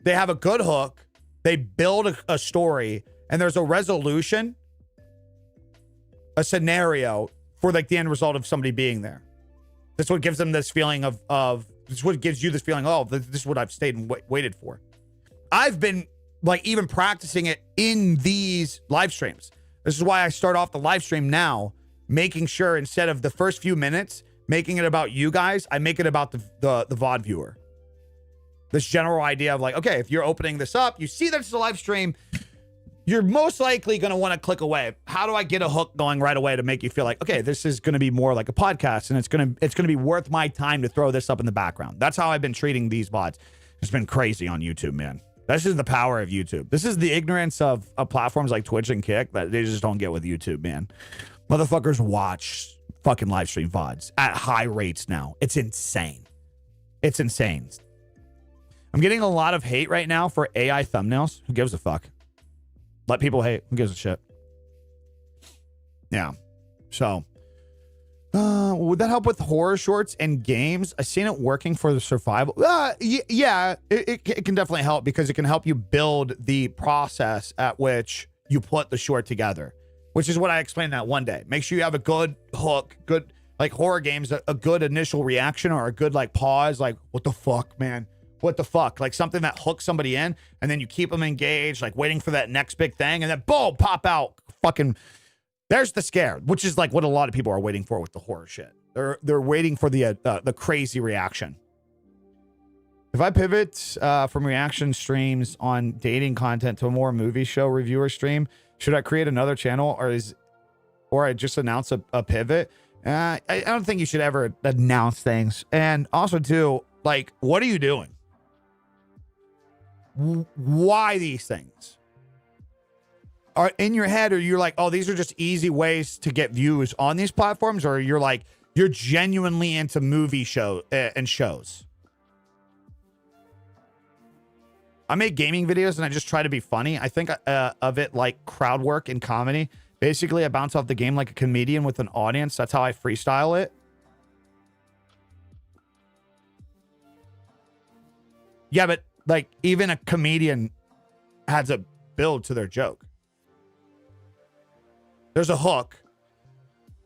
they have a good hook, they build a story, and there's a resolution, a scenario for like the end result of somebody being there. That's what gives them this feeling of this is what gives you this feeling, oh, this is what I've stayed and waited for. I've been like even practicing it in these live streams. This is why I start off the live stream now, making sure instead of the first few minutes, making it about you guys, I make it about the VOD viewer. This general idea of like, okay, if you're opening this up, you see that it's a live stream, you're most likely going to want to click away. How do I get a hook going right away to make you feel like, okay, this is going to be more like a podcast and it's going to be worth my time to throw this up in the background. That's how I've been treating these VODs. It's been crazy on YouTube, man. This is the power of YouTube. This is the ignorance of platforms like Twitch and Kick that they just don't get with YouTube, man. Motherfuckers watch fucking live stream VODs at high rates now. It's insane. It's insane. I'm getting a lot of hate right now for AI thumbnails. Who gives a fuck? Let people hate. Who gives a shit? Yeah. So, would that help with horror shorts and games? I've seen it working for the survival. Yeah, it can definitely help because it can help you build the process at which you put the short together, which is what I explained that one day. Make sure you have a good hook, good, like horror games, a good initial reaction or a good like pause, like, what the fuck, man? What the fuck? Like something that hooks somebody in and then you keep them engaged, like waiting for that next big thing and then boom, pop out. Fucking, there's the scare, which is like what a lot of people are waiting for with the horror shit. They're waiting for the crazy reaction. If I pivot from reaction streams on dating content to a more movie show reviewer stream, should I create another channel or I just announce a pivot? I don't think you should ever announce things. And also too, like, what are you doing? Why these things? Are in your head, or you're like, oh, these are just easy ways to get views on these platforms, or you're like, you're genuinely into movie and shows? I make gaming videos and I just try to be funny. I think of it like crowd work in comedy. Basically, I bounce off the game like a comedian with an audience. That's how I freestyle it. Yeah, but like even a comedian has a build to their joke. There's a hook,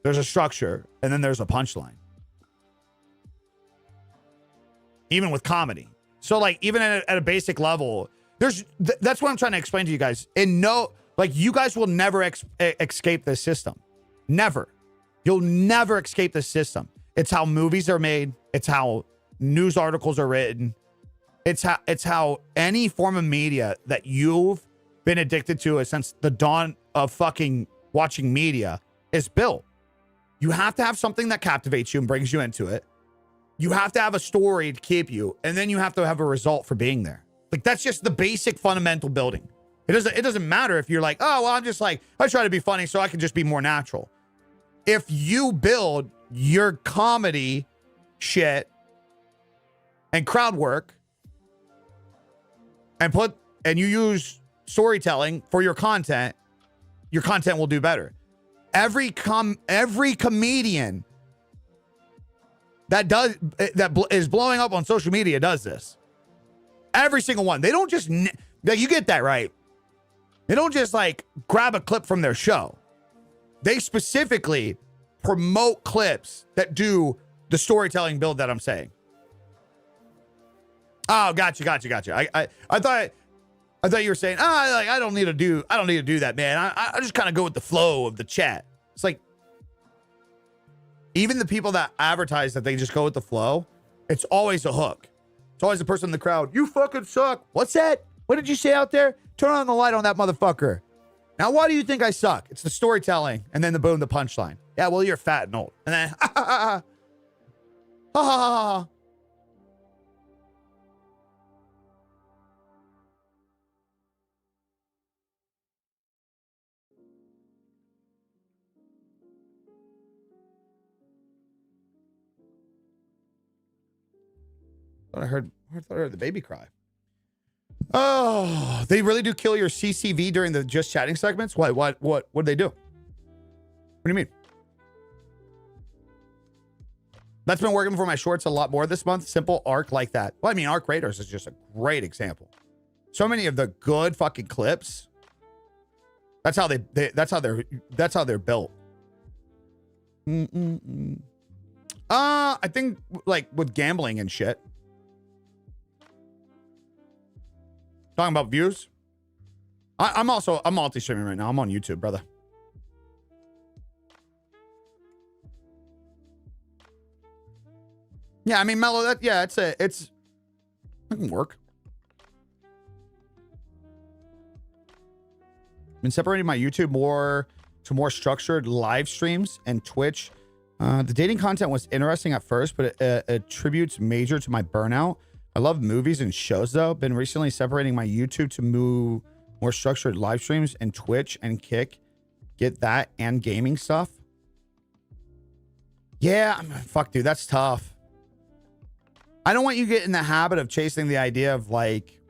there's a structure, and then there's a punchline. Even with comedy. So like even at a basic level, that's what I'm trying to explain to you guys. And no, like you guys will never escape this system. Never. You'll never escape this system. It's how movies are made. It's how news articles are written. It's how any form of media that you've been addicted to since the dawn of fucking watching media is built. You have to have something that captivates you and brings you into it. You have to have a story to keep you, and then you have to have a result for being there. Like that's just the basic fundamental building. It doesn't matter if you're like, oh, well, I'm just like, I try to be funny so I can just be more natural. If you build your comedy shit and crowd work and you use storytelling for your content will do better. Every comedian that is blowing up on social media does this. Every single one. They don't just, you get that right. They don't just like grab a clip from their show. They specifically promote clips that do the storytelling build that I'm saying. Oh, gotcha. I thought you were saying, I don't need to do that, man. I just kind of go with the flow of the chat. It's like, even the people that advertise that they just go with the flow, it's always a hook. It's always the person in the crowd. You fucking suck. What's that? What did you say out there? Turn on the light on that motherfucker. Now, why do you think I suck? It's the storytelling. And then the punchline. Yeah, well, you're fat and old. And then, ha ha ha ha ha ha ha. I thought I heard the baby cry. Oh, they really do kill your CCV during the just chatting segments? What do they do? What do you mean? That's been working for my shorts a lot more this month. Simple arc like that. Well, I mean, Arc Raiders is just a great example. So many of the good fucking clips. That's how they're built. I think like with gambling and shit. Talking about views. I'm multi-streaming right now. I'm on YouTube, brother. Yeah, I mean, Mellow, it can work. I've been separating my YouTube to more structured live streams and Twitch. The dating content was interesting at first, but it attributes major to my burnout. I love movies and shows, though. Been recently separating my YouTube to more structured live streams and Twitch and Kick. Get that and gaming stuff. Yeah, fuck, dude, that's tough. I don't want you to get in the habit of chasing the idea of like,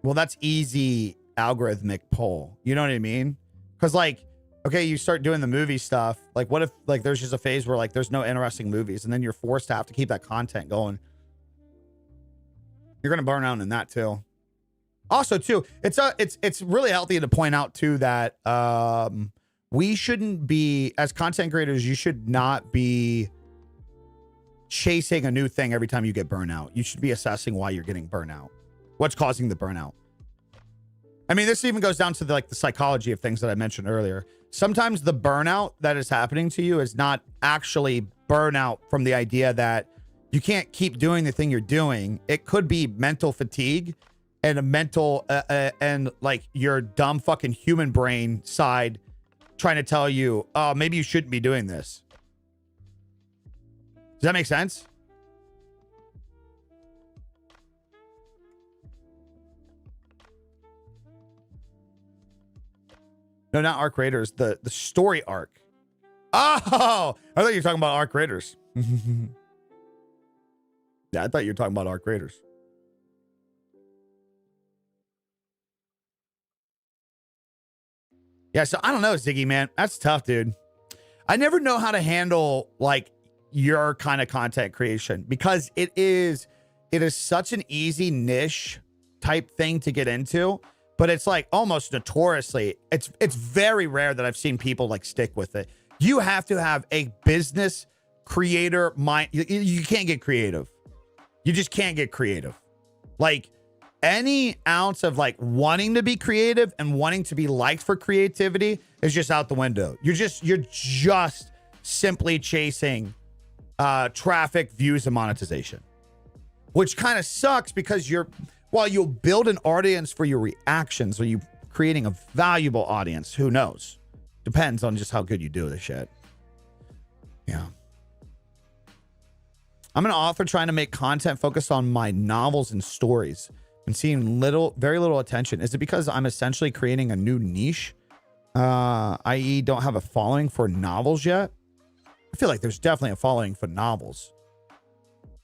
well, that's easy algorithmic pull. You know what I mean? Because like, okay, you start doing the movie stuff. Like, what if like there's just a phase where like there's no interesting movies, and then you're forced to have to keep that content going. You're gonna burn out in that too. Also, too, it's really healthy to point out too that we shouldn't be, as content creators, you should not be chasing a new thing every time you get burnout. You should be assessing why you're getting burnout. What's causing the burnout? I mean, this even goes down to the psychology of things that I mentioned earlier. Sometimes the burnout that is happening to you is not actually burnout from the idea that You can't keep doing the thing you're doing. It could be mental fatigue and a mental and like your dumb fucking human brain side trying to tell you, oh, maybe you shouldn't be doing this. Does that make sense? No, not Arc Raiders. The story arc. Oh, I thought you were talking about Arc Raiders. Yeah, I thought you were talking about Arc Raiders. Yeah, so I don't know, Ziggy, man. That's tough, dude. I never know how to handle like your kind of content creation because it is such an easy niche type thing to get into, but it's like almost notoriously, it's very rare that I've seen people like stick with it. You have to have a business creator mind. You can't get creative. You just can't get creative. Like any ounce of like wanting to be creative and wanting to be liked for creativity is just out the window. You're just simply chasing traffic, views, and monetization, which kind of sucks because while you'll build an audience for your reactions, are you creating a valuable audience? Who knows? Depends on just how good you do this shit. Yeah. I'm an author trying to make content focused on my novels and stories and seeing very little attention. Is it because I'm essentially creating a new niche, i.e. don't have a following for novels yet? I feel like there's definitely a following for novels.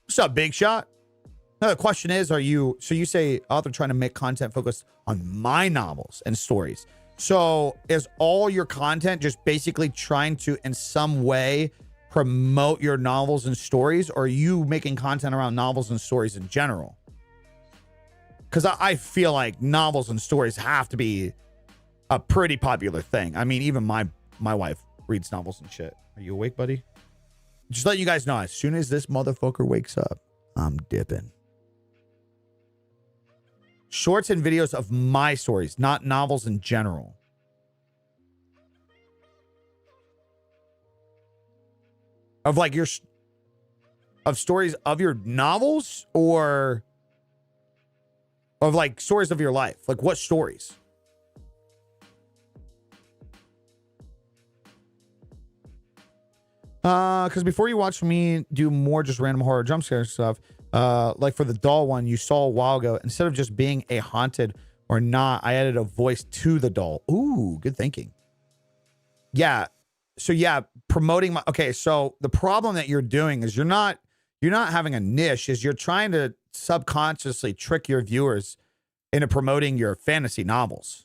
What's up, Big Shot? No, the question is, so you say author trying to make content focused on my novels and stories. So is all your content just basically trying to in some way promote your novels and stories, or are you making content around novels and stories in general? Because I feel like novels and stories have to be a pretty popular thing. I mean, even my wife reads novels and shit. Are you awake, buddy? Just letting you guys know, as soon as this motherfucker wakes up, I'm dipping. Shorts and videos of my stories, not novels in general. Of like of stories of your novels, or of like stories of your life? Like what stories? Because before you watch me do more just random horror jump scare stuff, like for the doll one you saw a while ago, instead of just being a haunted or not, I added a voice to the doll. Ooh, good thinking. Yeah. So yeah, promoting my, okay. So the problem that you're doing is you're not having a niche, is you're trying to subconsciously trick your viewers into promoting your fantasy novels.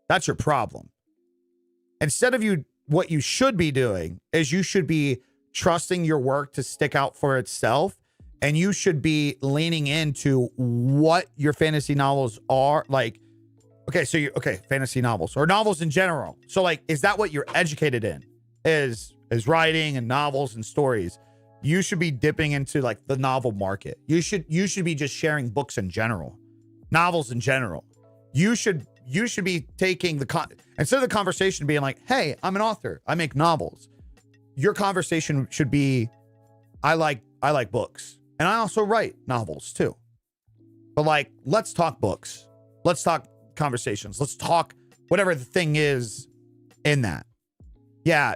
That's your problem. Instead of what you should be doing is you should be trusting your work to stick out for itself, and you should be leaning into what your fantasy novels are like. Okay, so fantasy novels or novels in general. So like, is that what you're educated in? Is writing and novels and stories? You should be dipping into like the novel market. You should be just sharing books in general, novels in general. You should be taking instead of the conversation being like, hey, I'm an author, I make novels. Your conversation should be, I like books, and I also write novels too. But like, let's talk books. Let's talk conversations. Let's talk whatever the thing is in that. Yeah,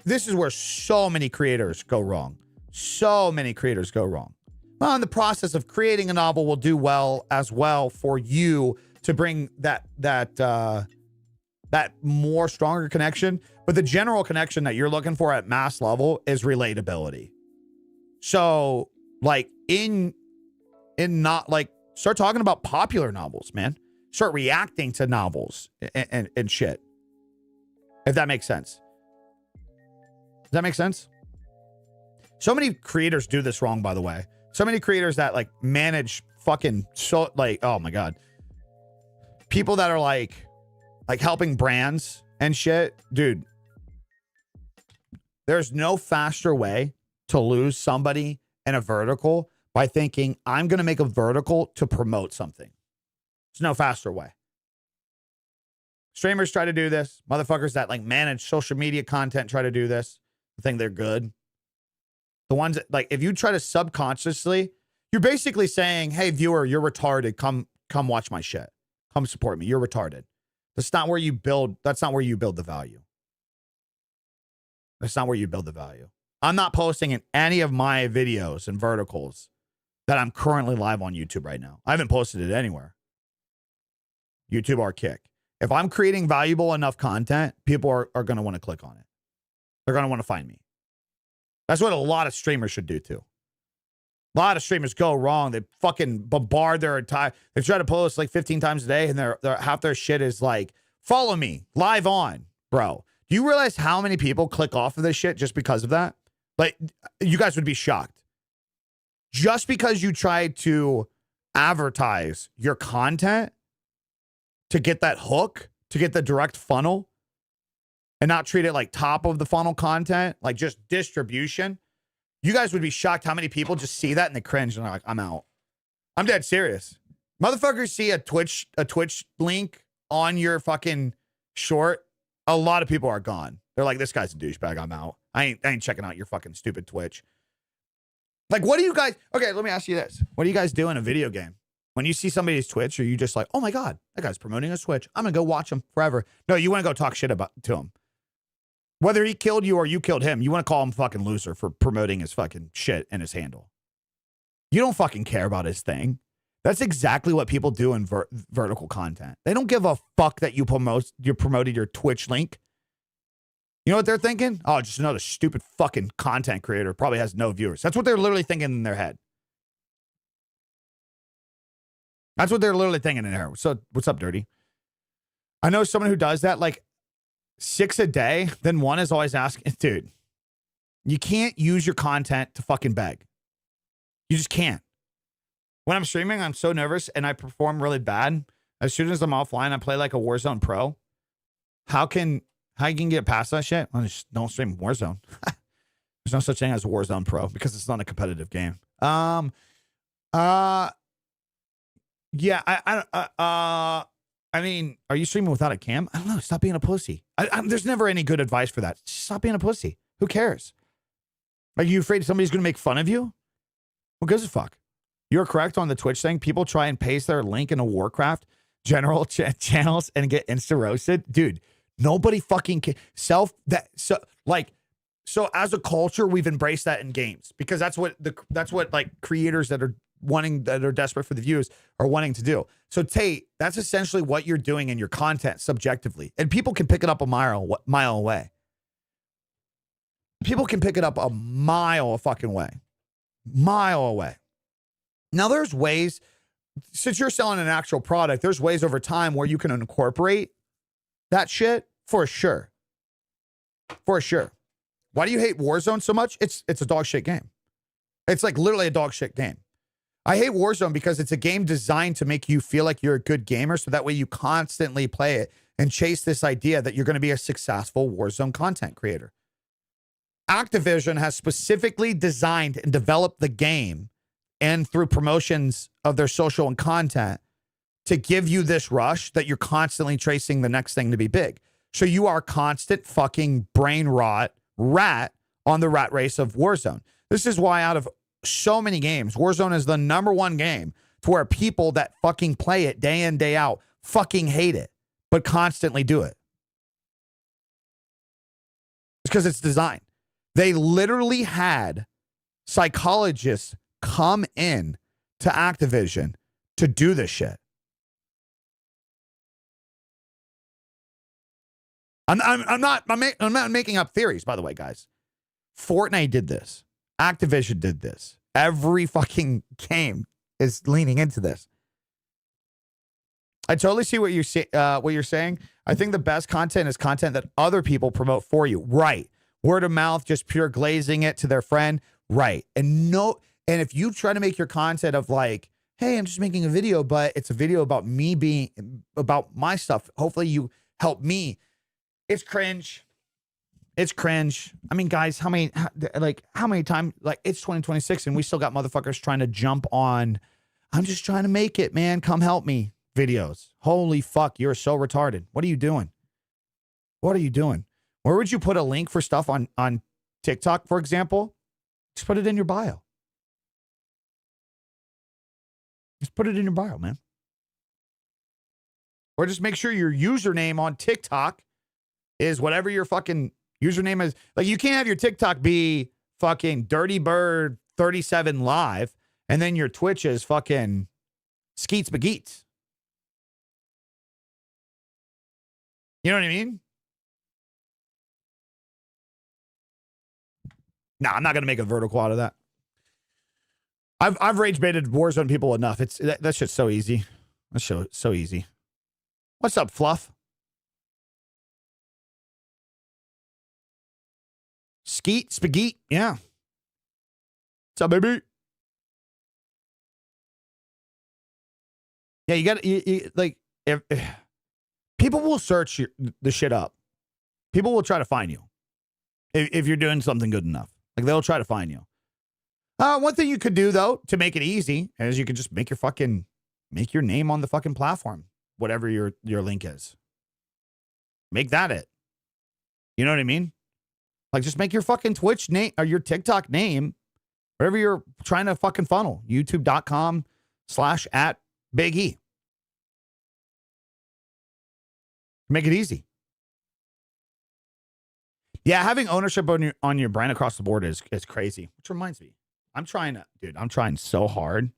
this is where so many creators go wrong. So many creators go wrong. Well, in the process of creating a novel will do well as well for you to bring that more stronger connection. But the general connection that you're looking for at mass level is relatability. So like start talking about popular novels, man. Start reacting to novels and shit. If that makes sense. Does that make sense? So many creators do this wrong, by the way. So many creators that like manage fucking oh my God. People that are like helping brands and shit. Dude, there's no faster way to lose somebody in a vertical by thinking I'm going to make a vertical to promote something. There's no faster way. Streamers try to do this. Motherfuckers that like manage social media content try to do this. I think they're good. The ones that, like, if you try to subconsciously, you're basically saying, hey, viewer, you're retarded. Come watch my shit. Come support me. You're retarded. That's not where you build the value. That's not where you build the value. I'm not posting in any of my videos and verticals that I'm currently live on YouTube right now. I haven't posted it anywhere. YouTube or Kick. If I'm creating valuable enough content, people are going to want to click on it. They're going to want to find me. That's what a lot of streamers should do too. A lot of streamers go wrong. They fucking bombard their entire, they try to post like 15 times a day and their half their shit is like, follow me, live on, bro. Do you realize how many people click off of this shit just because of that? Like, you guys would be shocked. Just because you tried to advertise your content to get that hook, to get the direct funnel, and not treat it like top of the funnel content, like just distribution, you guys would be shocked how many people just see that and they cringe and they're like, I'm out. I'm dead serious. Motherfuckers see a Twitch link on your fucking short, a lot of people are gone. They're like, this guy's a douchebag, I'm out. I ain't checking out your fucking stupid Twitch. Like, what do you guys, okay, let me ask you this. What do you guys do in a video game? When you see somebody's Twitch, are you just like, oh my God, that guy's promoting a Twitch. I'm gonna go watch him forever. No, you wanna go talk shit to him. Whether he killed you or you killed him, you wanna call him a fucking loser for promoting his fucking shit and his handle. You don't fucking care about his thing. That's exactly what people do in vertical content. They don't give a fuck that you promoted your Twitch link. You know what they're thinking? Oh, just another stupid fucking content creator. Probably has no viewers. That's what they're literally thinking in their head. That's what they're literally thinking in there. So, what's up, Dirty? I know someone who does that like 6 a day. Then one is always asking, dude, you can't use your content to fucking beg. You just can't. When I'm streaming, I'm so nervous and I perform really bad. As soon as I'm offline, I play like a Warzone Pro. How you can get past that shit? Well, just don't stream Warzone. There's no such thing as a Warzone Pro because it's not a competitive game. Yeah, I mean, are you streaming without a cam? I don't know. Stop being a pussy. There's never any good advice for that. Just stop being a pussy. Who cares? Are you afraid somebody's going to make fun of you? Who gives a fuck? You're correct on the Twitch thing. People try and paste their link into Warcraft general channels and get insta roasted. Dude, nobody fucking so as a culture, we've embraced that in games because that's what like creators that are desperate for the views are wanting to do. So Tate, that's essentially what you're doing in your content subjectively. And people can pick it up a mile away. People can pick it up a mile away. Now there's ways, since you're selling an actual product, there's ways over time where you can incorporate that shit for sure. For sure. Why do you hate Warzone so much? It's a dog shit game. It's like literally a dog shit game. I hate Warzone because it's a game designed to make you feel like you're a good gamer. So that way you constantly play it and chase this idea that you're going to be a successful Warzone content creator. Activision has specifically designed and developed the game and through promotions of their social and content to give you this rush that you're constantly tracing the next thing to be big. So you are constant fucking brain rat on the rat race of Warzone. This is why out of so many games, Warzone is the #1 game to where people that fucking play it day in, day out fucking hate it, but constantly do it. It's because it's designed. They literally had psychologists come in to Activision to do this shit. I'm not making up theories, by the way, guys. Fortnite did this. Activision did this. Every fucking game is leaning into this. I totally see what you're saying. I think the best content is content that other people promote for you. Right. Word of mouth, just pure glazing it to their friend. Right. And if you try to make your content of like, hey, I'm just making a video, but it's a video about me about my stuff. Hopefully you help me. It's cringe. It's cringe. I mean, guys, how many times, like, it's 2026 and we still got motherfuckers trying to jump on, I'm just trying to make it, man. Come help me videos. Holy fuck. You're so retarded. What are you doing? What are you doing? Where would you put a link for stuff on TikTok, for example? Just put it in your bio. Just put it in your bio, man. Or just make sure your username on TikTok is whatever your fucking username is. Like, you can't have your TikTok be fucking Dirty Bird 37 Live, and then your Twitch is fucking Skeets Bageets. You know what I mean? Nah, I'm not gonna make a vertical out of that. I've rage baited Warzone people enough. That's just so easy. That's so easy. What's up, Fluff? Skeet Spageet, yeah. What's up, baby? Yeah, you got to like if people will search the shit up. People will try to find you if you're doing something good enough. Like, they'll try to find you. One thing you could do, though, to make it easy is you could just make your name on the fucking platform, whatever your link is. Make that it. You know what I mean? Like, just make your fucking Twitch name or your TikTok name, wherever you're trying to fucking funnel. YouTube.com/@Big E. Make it easy. Yeah, having ownership on your brand across the board is crazy. Which reminds me, I'm trying so hard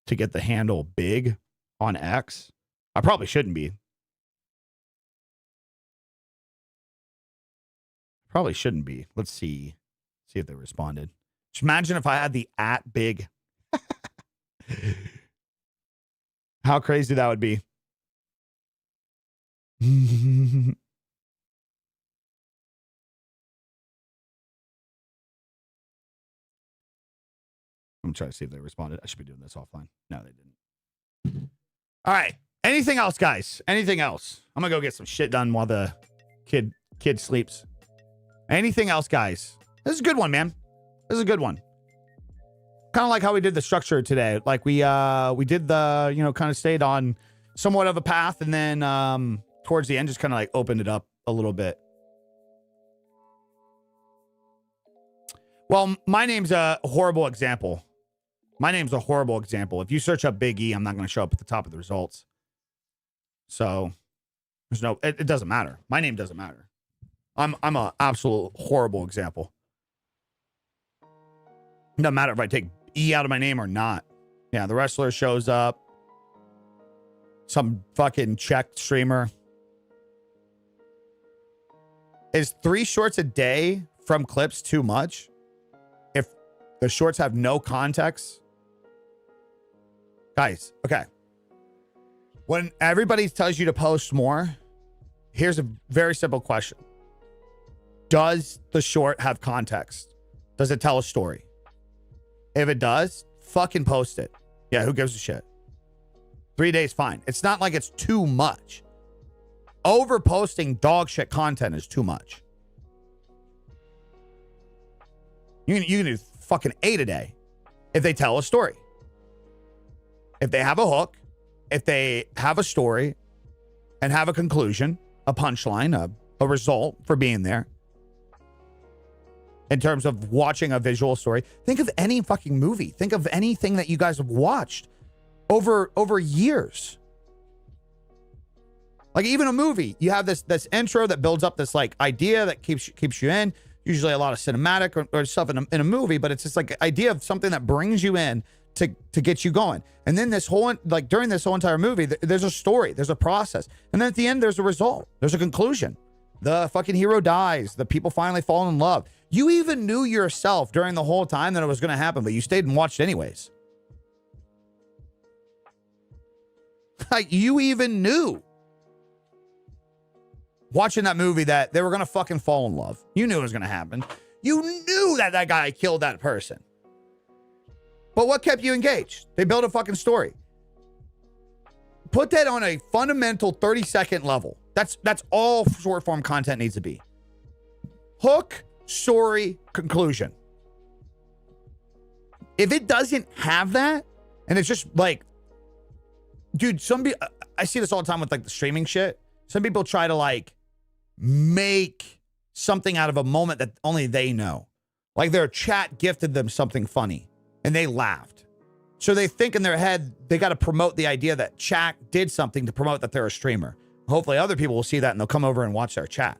to get the handle big on X. I probably shouldn't be. Probably shouldn't be. Let's see if they responded. Just imagine if I had the @big. How crazy that would be. I'm trying to see if they responded. I should be doing this offline. No, they didn't. All right. Anything else, guys? Anything else? I'm gonna go get some shit done while the kid sleeps. Anything else, guys? This is a good one, man. This is a good one. Kind of like how we did the structure today. Like, we did the, kind of stayed on somewhat of a path, and then towards the end just kind of like opened it up a little bit. Well, my name's a horrible example. If you search up Big E, I'm not going to show up at the top of the results. So it doesn't matter. My name doesn't matter. I'm an absolute horrible example. It doesn't matter if I take E out of my name or not. Yeah, the wrestler shows up. Some fucking Czech streamer. Is 3 shorts a day from clips too much? If the shorts have no context? Guys, okay. When everybody tells you to post more, here's a very simple question. Does the short have context? Does it tell a story? If it does, fucking post it. Yeah, who gives a shit? 3 days, fine. It's not like it's too much. Over posting dog shit content is too much. You can do fucking 8 a day if they tell a story. If they have a hook, if they have a story and have a conclusion, a punchline, a result for being there. In terms of watching a visual story, think of any fucking movie. Think of anything that you guys have watched over years. Like, even a movie, you have this intro that builds up this like idea that keeps you in. Usually a lot of cinematic or stuff in a movie, but it's just like idea of something that brings you in to get you going. And then during this whole entire movie, there's a story, there's a process. And then at the end, there's a result. There's a conclusion. The fucking hero dies. The people finally fall in love. You even knew yourself during the whole time that it was going to happen, but you stayed and watched anyways. Like, you even knew watching that movie that they were going to fucking fall in love. You knew it was going to happen. You knew that guy killed that person. But what kept you engaged? They built a fucking story. Put that on a fundamental 30-second level. That's all short form content needs to be. Hook, story, conclusion. If it doesn't have that, and it's just like, dude, I see this all the time with like the streaming shit. Some people try to like make something out of a moment that only they know. Like their chat gifted them something funny and they laughed. So they think in their head, they got to promote the idea that chat did something to promote that they're a streamer. Hopefully other people will see that and they'll come over and watch their chat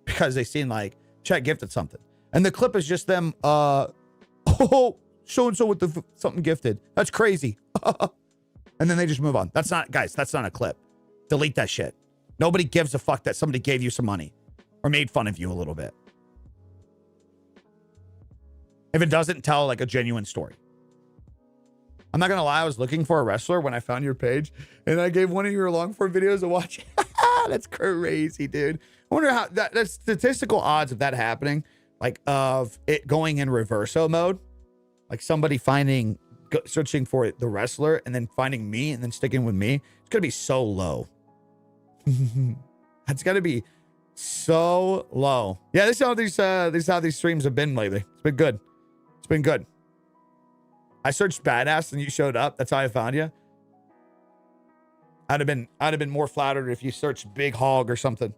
because they seen like chat gifted something. And the clip is just them, oh, so-and-so with the something gifted. That's crazy. And then they just move on. That's not, guys, that's not a clip. Delete that shit. Nobody gives a fuck that somebody gave you some money or made fun of you a little bit. If it doesn't tell like a genuine story. I'm not going to lie. I was looking for a wrestler when I found your page and I gave one of your long form videos a watch. That's crazy, dude. I wonder how that statistical odds of that happening, like of it going in reverso mode, like somebody searching for the wrestler and then finding me and then sticking with me. It's going to be so low. It's got to be so low. Yeah, this is how these streams have been lately. It's been good. It's been good. I searched badass and you showed up. That's how I found you. I'd have been more flattered if you searched big hog or something.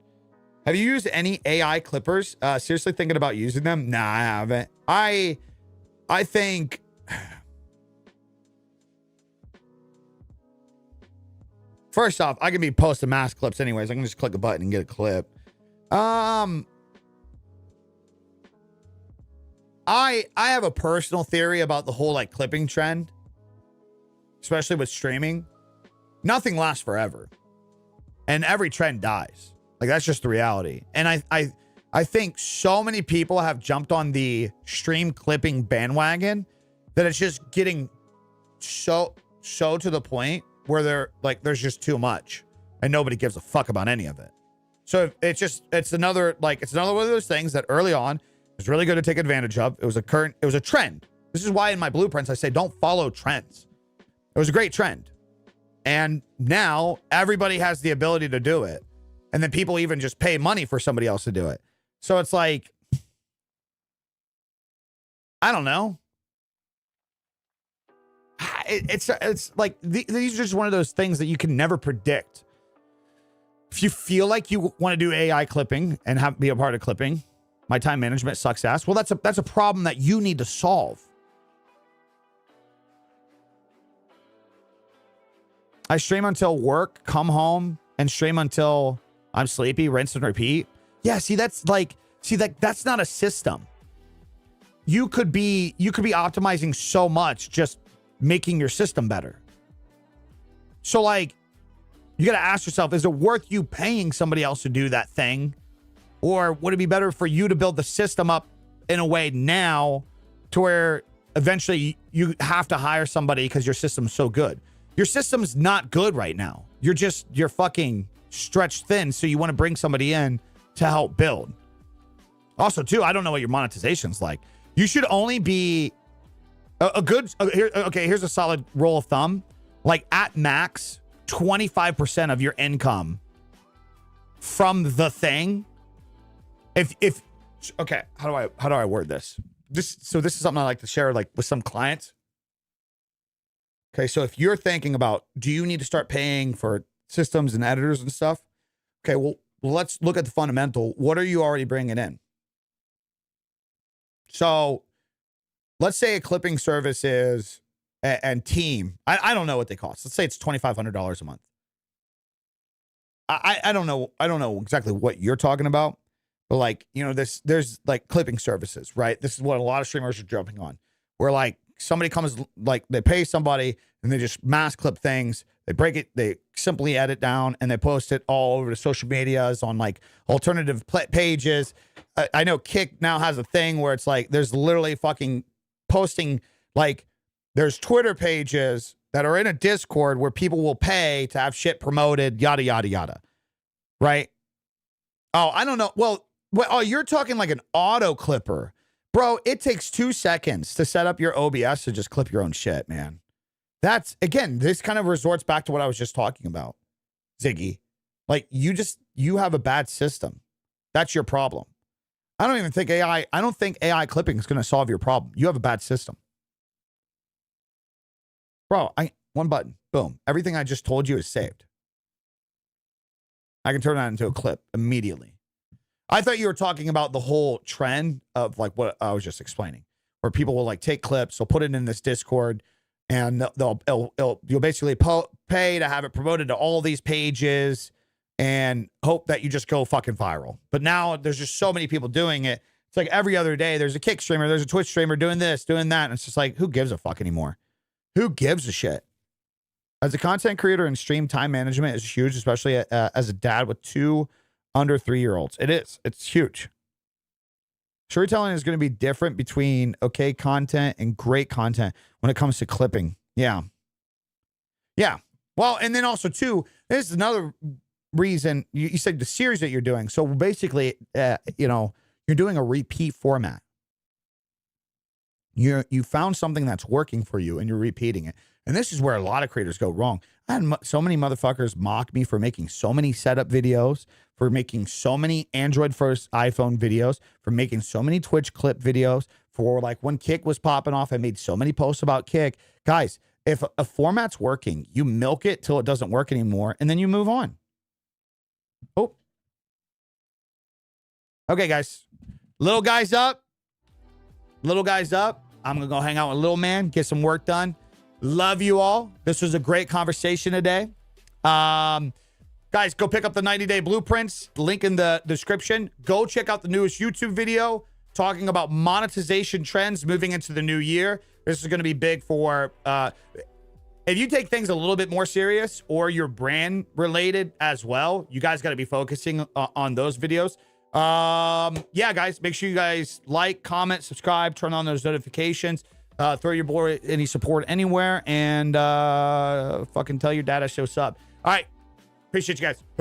Have you used any AI clippers? Seriously thinking about using them? Nah, I haven't. I think first off, I can be posting mass clips anyways. I can just click a button and get a clip. I have a personal theory about the whole like clipping trend, especially with streaming. Nothing lasts forever, and every trend dies. Like that's just the reality. And I think so many people have jumped on the stream clipping bandwagon that it's just getting so to the point where there's just too much and nobody gives a fuck about any of it. So it's another one of those things that early on was really good to take advantage of. It was a trend. This is why in my blueprints I say don't follow trends. It was a great trend. And now everybody has the ability to do it. And then people even just pay money for somebody else to do it. So it's like, I don't know. It's like these are just one of those things that you can never predict. If you feel like you want to do AI clipping and be a part of clipping, my time management sucks ass. Well, that's a problem that you need to solve. I stream until work, come home, and stream until I'm sleepy, rinse and repeat. Yeah, that's not a system. You could be optimizing so much just making your system better. So like, you got to ask yourself, is it worth you paying somebody else to do that thing? Or would it be better for you to build the system up in a way now to where eventually you have to hire somebody because your system's so good? Your system's not good right now. You're fucking stretched thin. So you want to bring somebody in to help build. Also, too, I don't know what your monetization's like. You should only be here's a solid rule of thumb. Like at max, 25% of your income from the thing. Okay, how do I word this? This is something I like to share like with some clients. Okay, so if you're thinking about, do you need to start paying for systems and editors and stuff? Okay, well, let's look at the fundamental. What are you already bringing in? So let's say a clipping service is, and team, I don't know what they cost. Let's say it's $2,500 a month. I don't know exactly what you're talking about, but like, you know, there's like clipping services, right? This is what a lot of streamers are jumping on, where like somebody comes, like they pay somebody and they just mass clip things. They break it, they simply edit down and they post it all over the social medias on like alternative pages. I know Kick now has a thing where it's like, there's literally fucking posting, like there's Twitter pages that are in a Discord where people will pay to have shit promoted, yada, yada, yada. Right? Oh, I don't know. Well, you're talking like an auto clipper. Bro, it takes 2 seconds to set up your OBS to just clip your own shit, man. That's, again, this kind of resorts back to what I was just talking about, Ziggy. Like, you have a bad system. That's your problem. I don't think AI clipping is going to solve your problem. You have a bad system. Bro, one button, boom. Everything I just told you is saved. I can turn that into a clip immediately. I thought you were talking about the whole trend of like what I was just explaining, where people will like take clips, they'll put it in this Discord, and you'll basically pay to have it promoted to all these pages and hope that you just go fucking viral. But now there's just so many people doing it. It's like every other day there's a Kick streamer, there's a Twitch streamer doing this, doing that. And it's just like, who gives a fuck anymore? Who gives a shit? As a content creator and stream time management is huge, especially as a dad with 2 under 3-year-olds. It is. It's huge. Storytelling is going to be different between okay content and great content when it comes to clipping. Yeah. Yeah. Well, and then also too, this is another reason you said the series that you're doing. So basically, you're doing a repeat format. You found something that's working for you and you're repeating it. And this is where a lot of creators go wrong. I had so many motherfuckers mock me for making so many setup videos, for making so many Android first iPhone videos, for making so many Twitch clip videos, for like when Kick was popping off, I made so many posts about Kick. Guys, if a format's working, you milk it till it doesn't work anymore, and then you move on. Oh. Okay, guys. Little guys up. Little guys up. I'm going to go hang out with little man, get some work done. Love you all. This was a great conversation today. Guys, go pick up the 90-day blueprints. Link in the description. Go check out the newest YouTube video talking about monetization trends moving into the new year. This is going to be big for if you take things a little bit more serious or you're brand related as well. You guys got to be focusing on those videos. Yeah, guys, make sure you guys like, comment, subscribe, turn on those notifications. Throw your boy any support anywhere, and fucking tell your dad I show sub. All right. Appreciate you guys.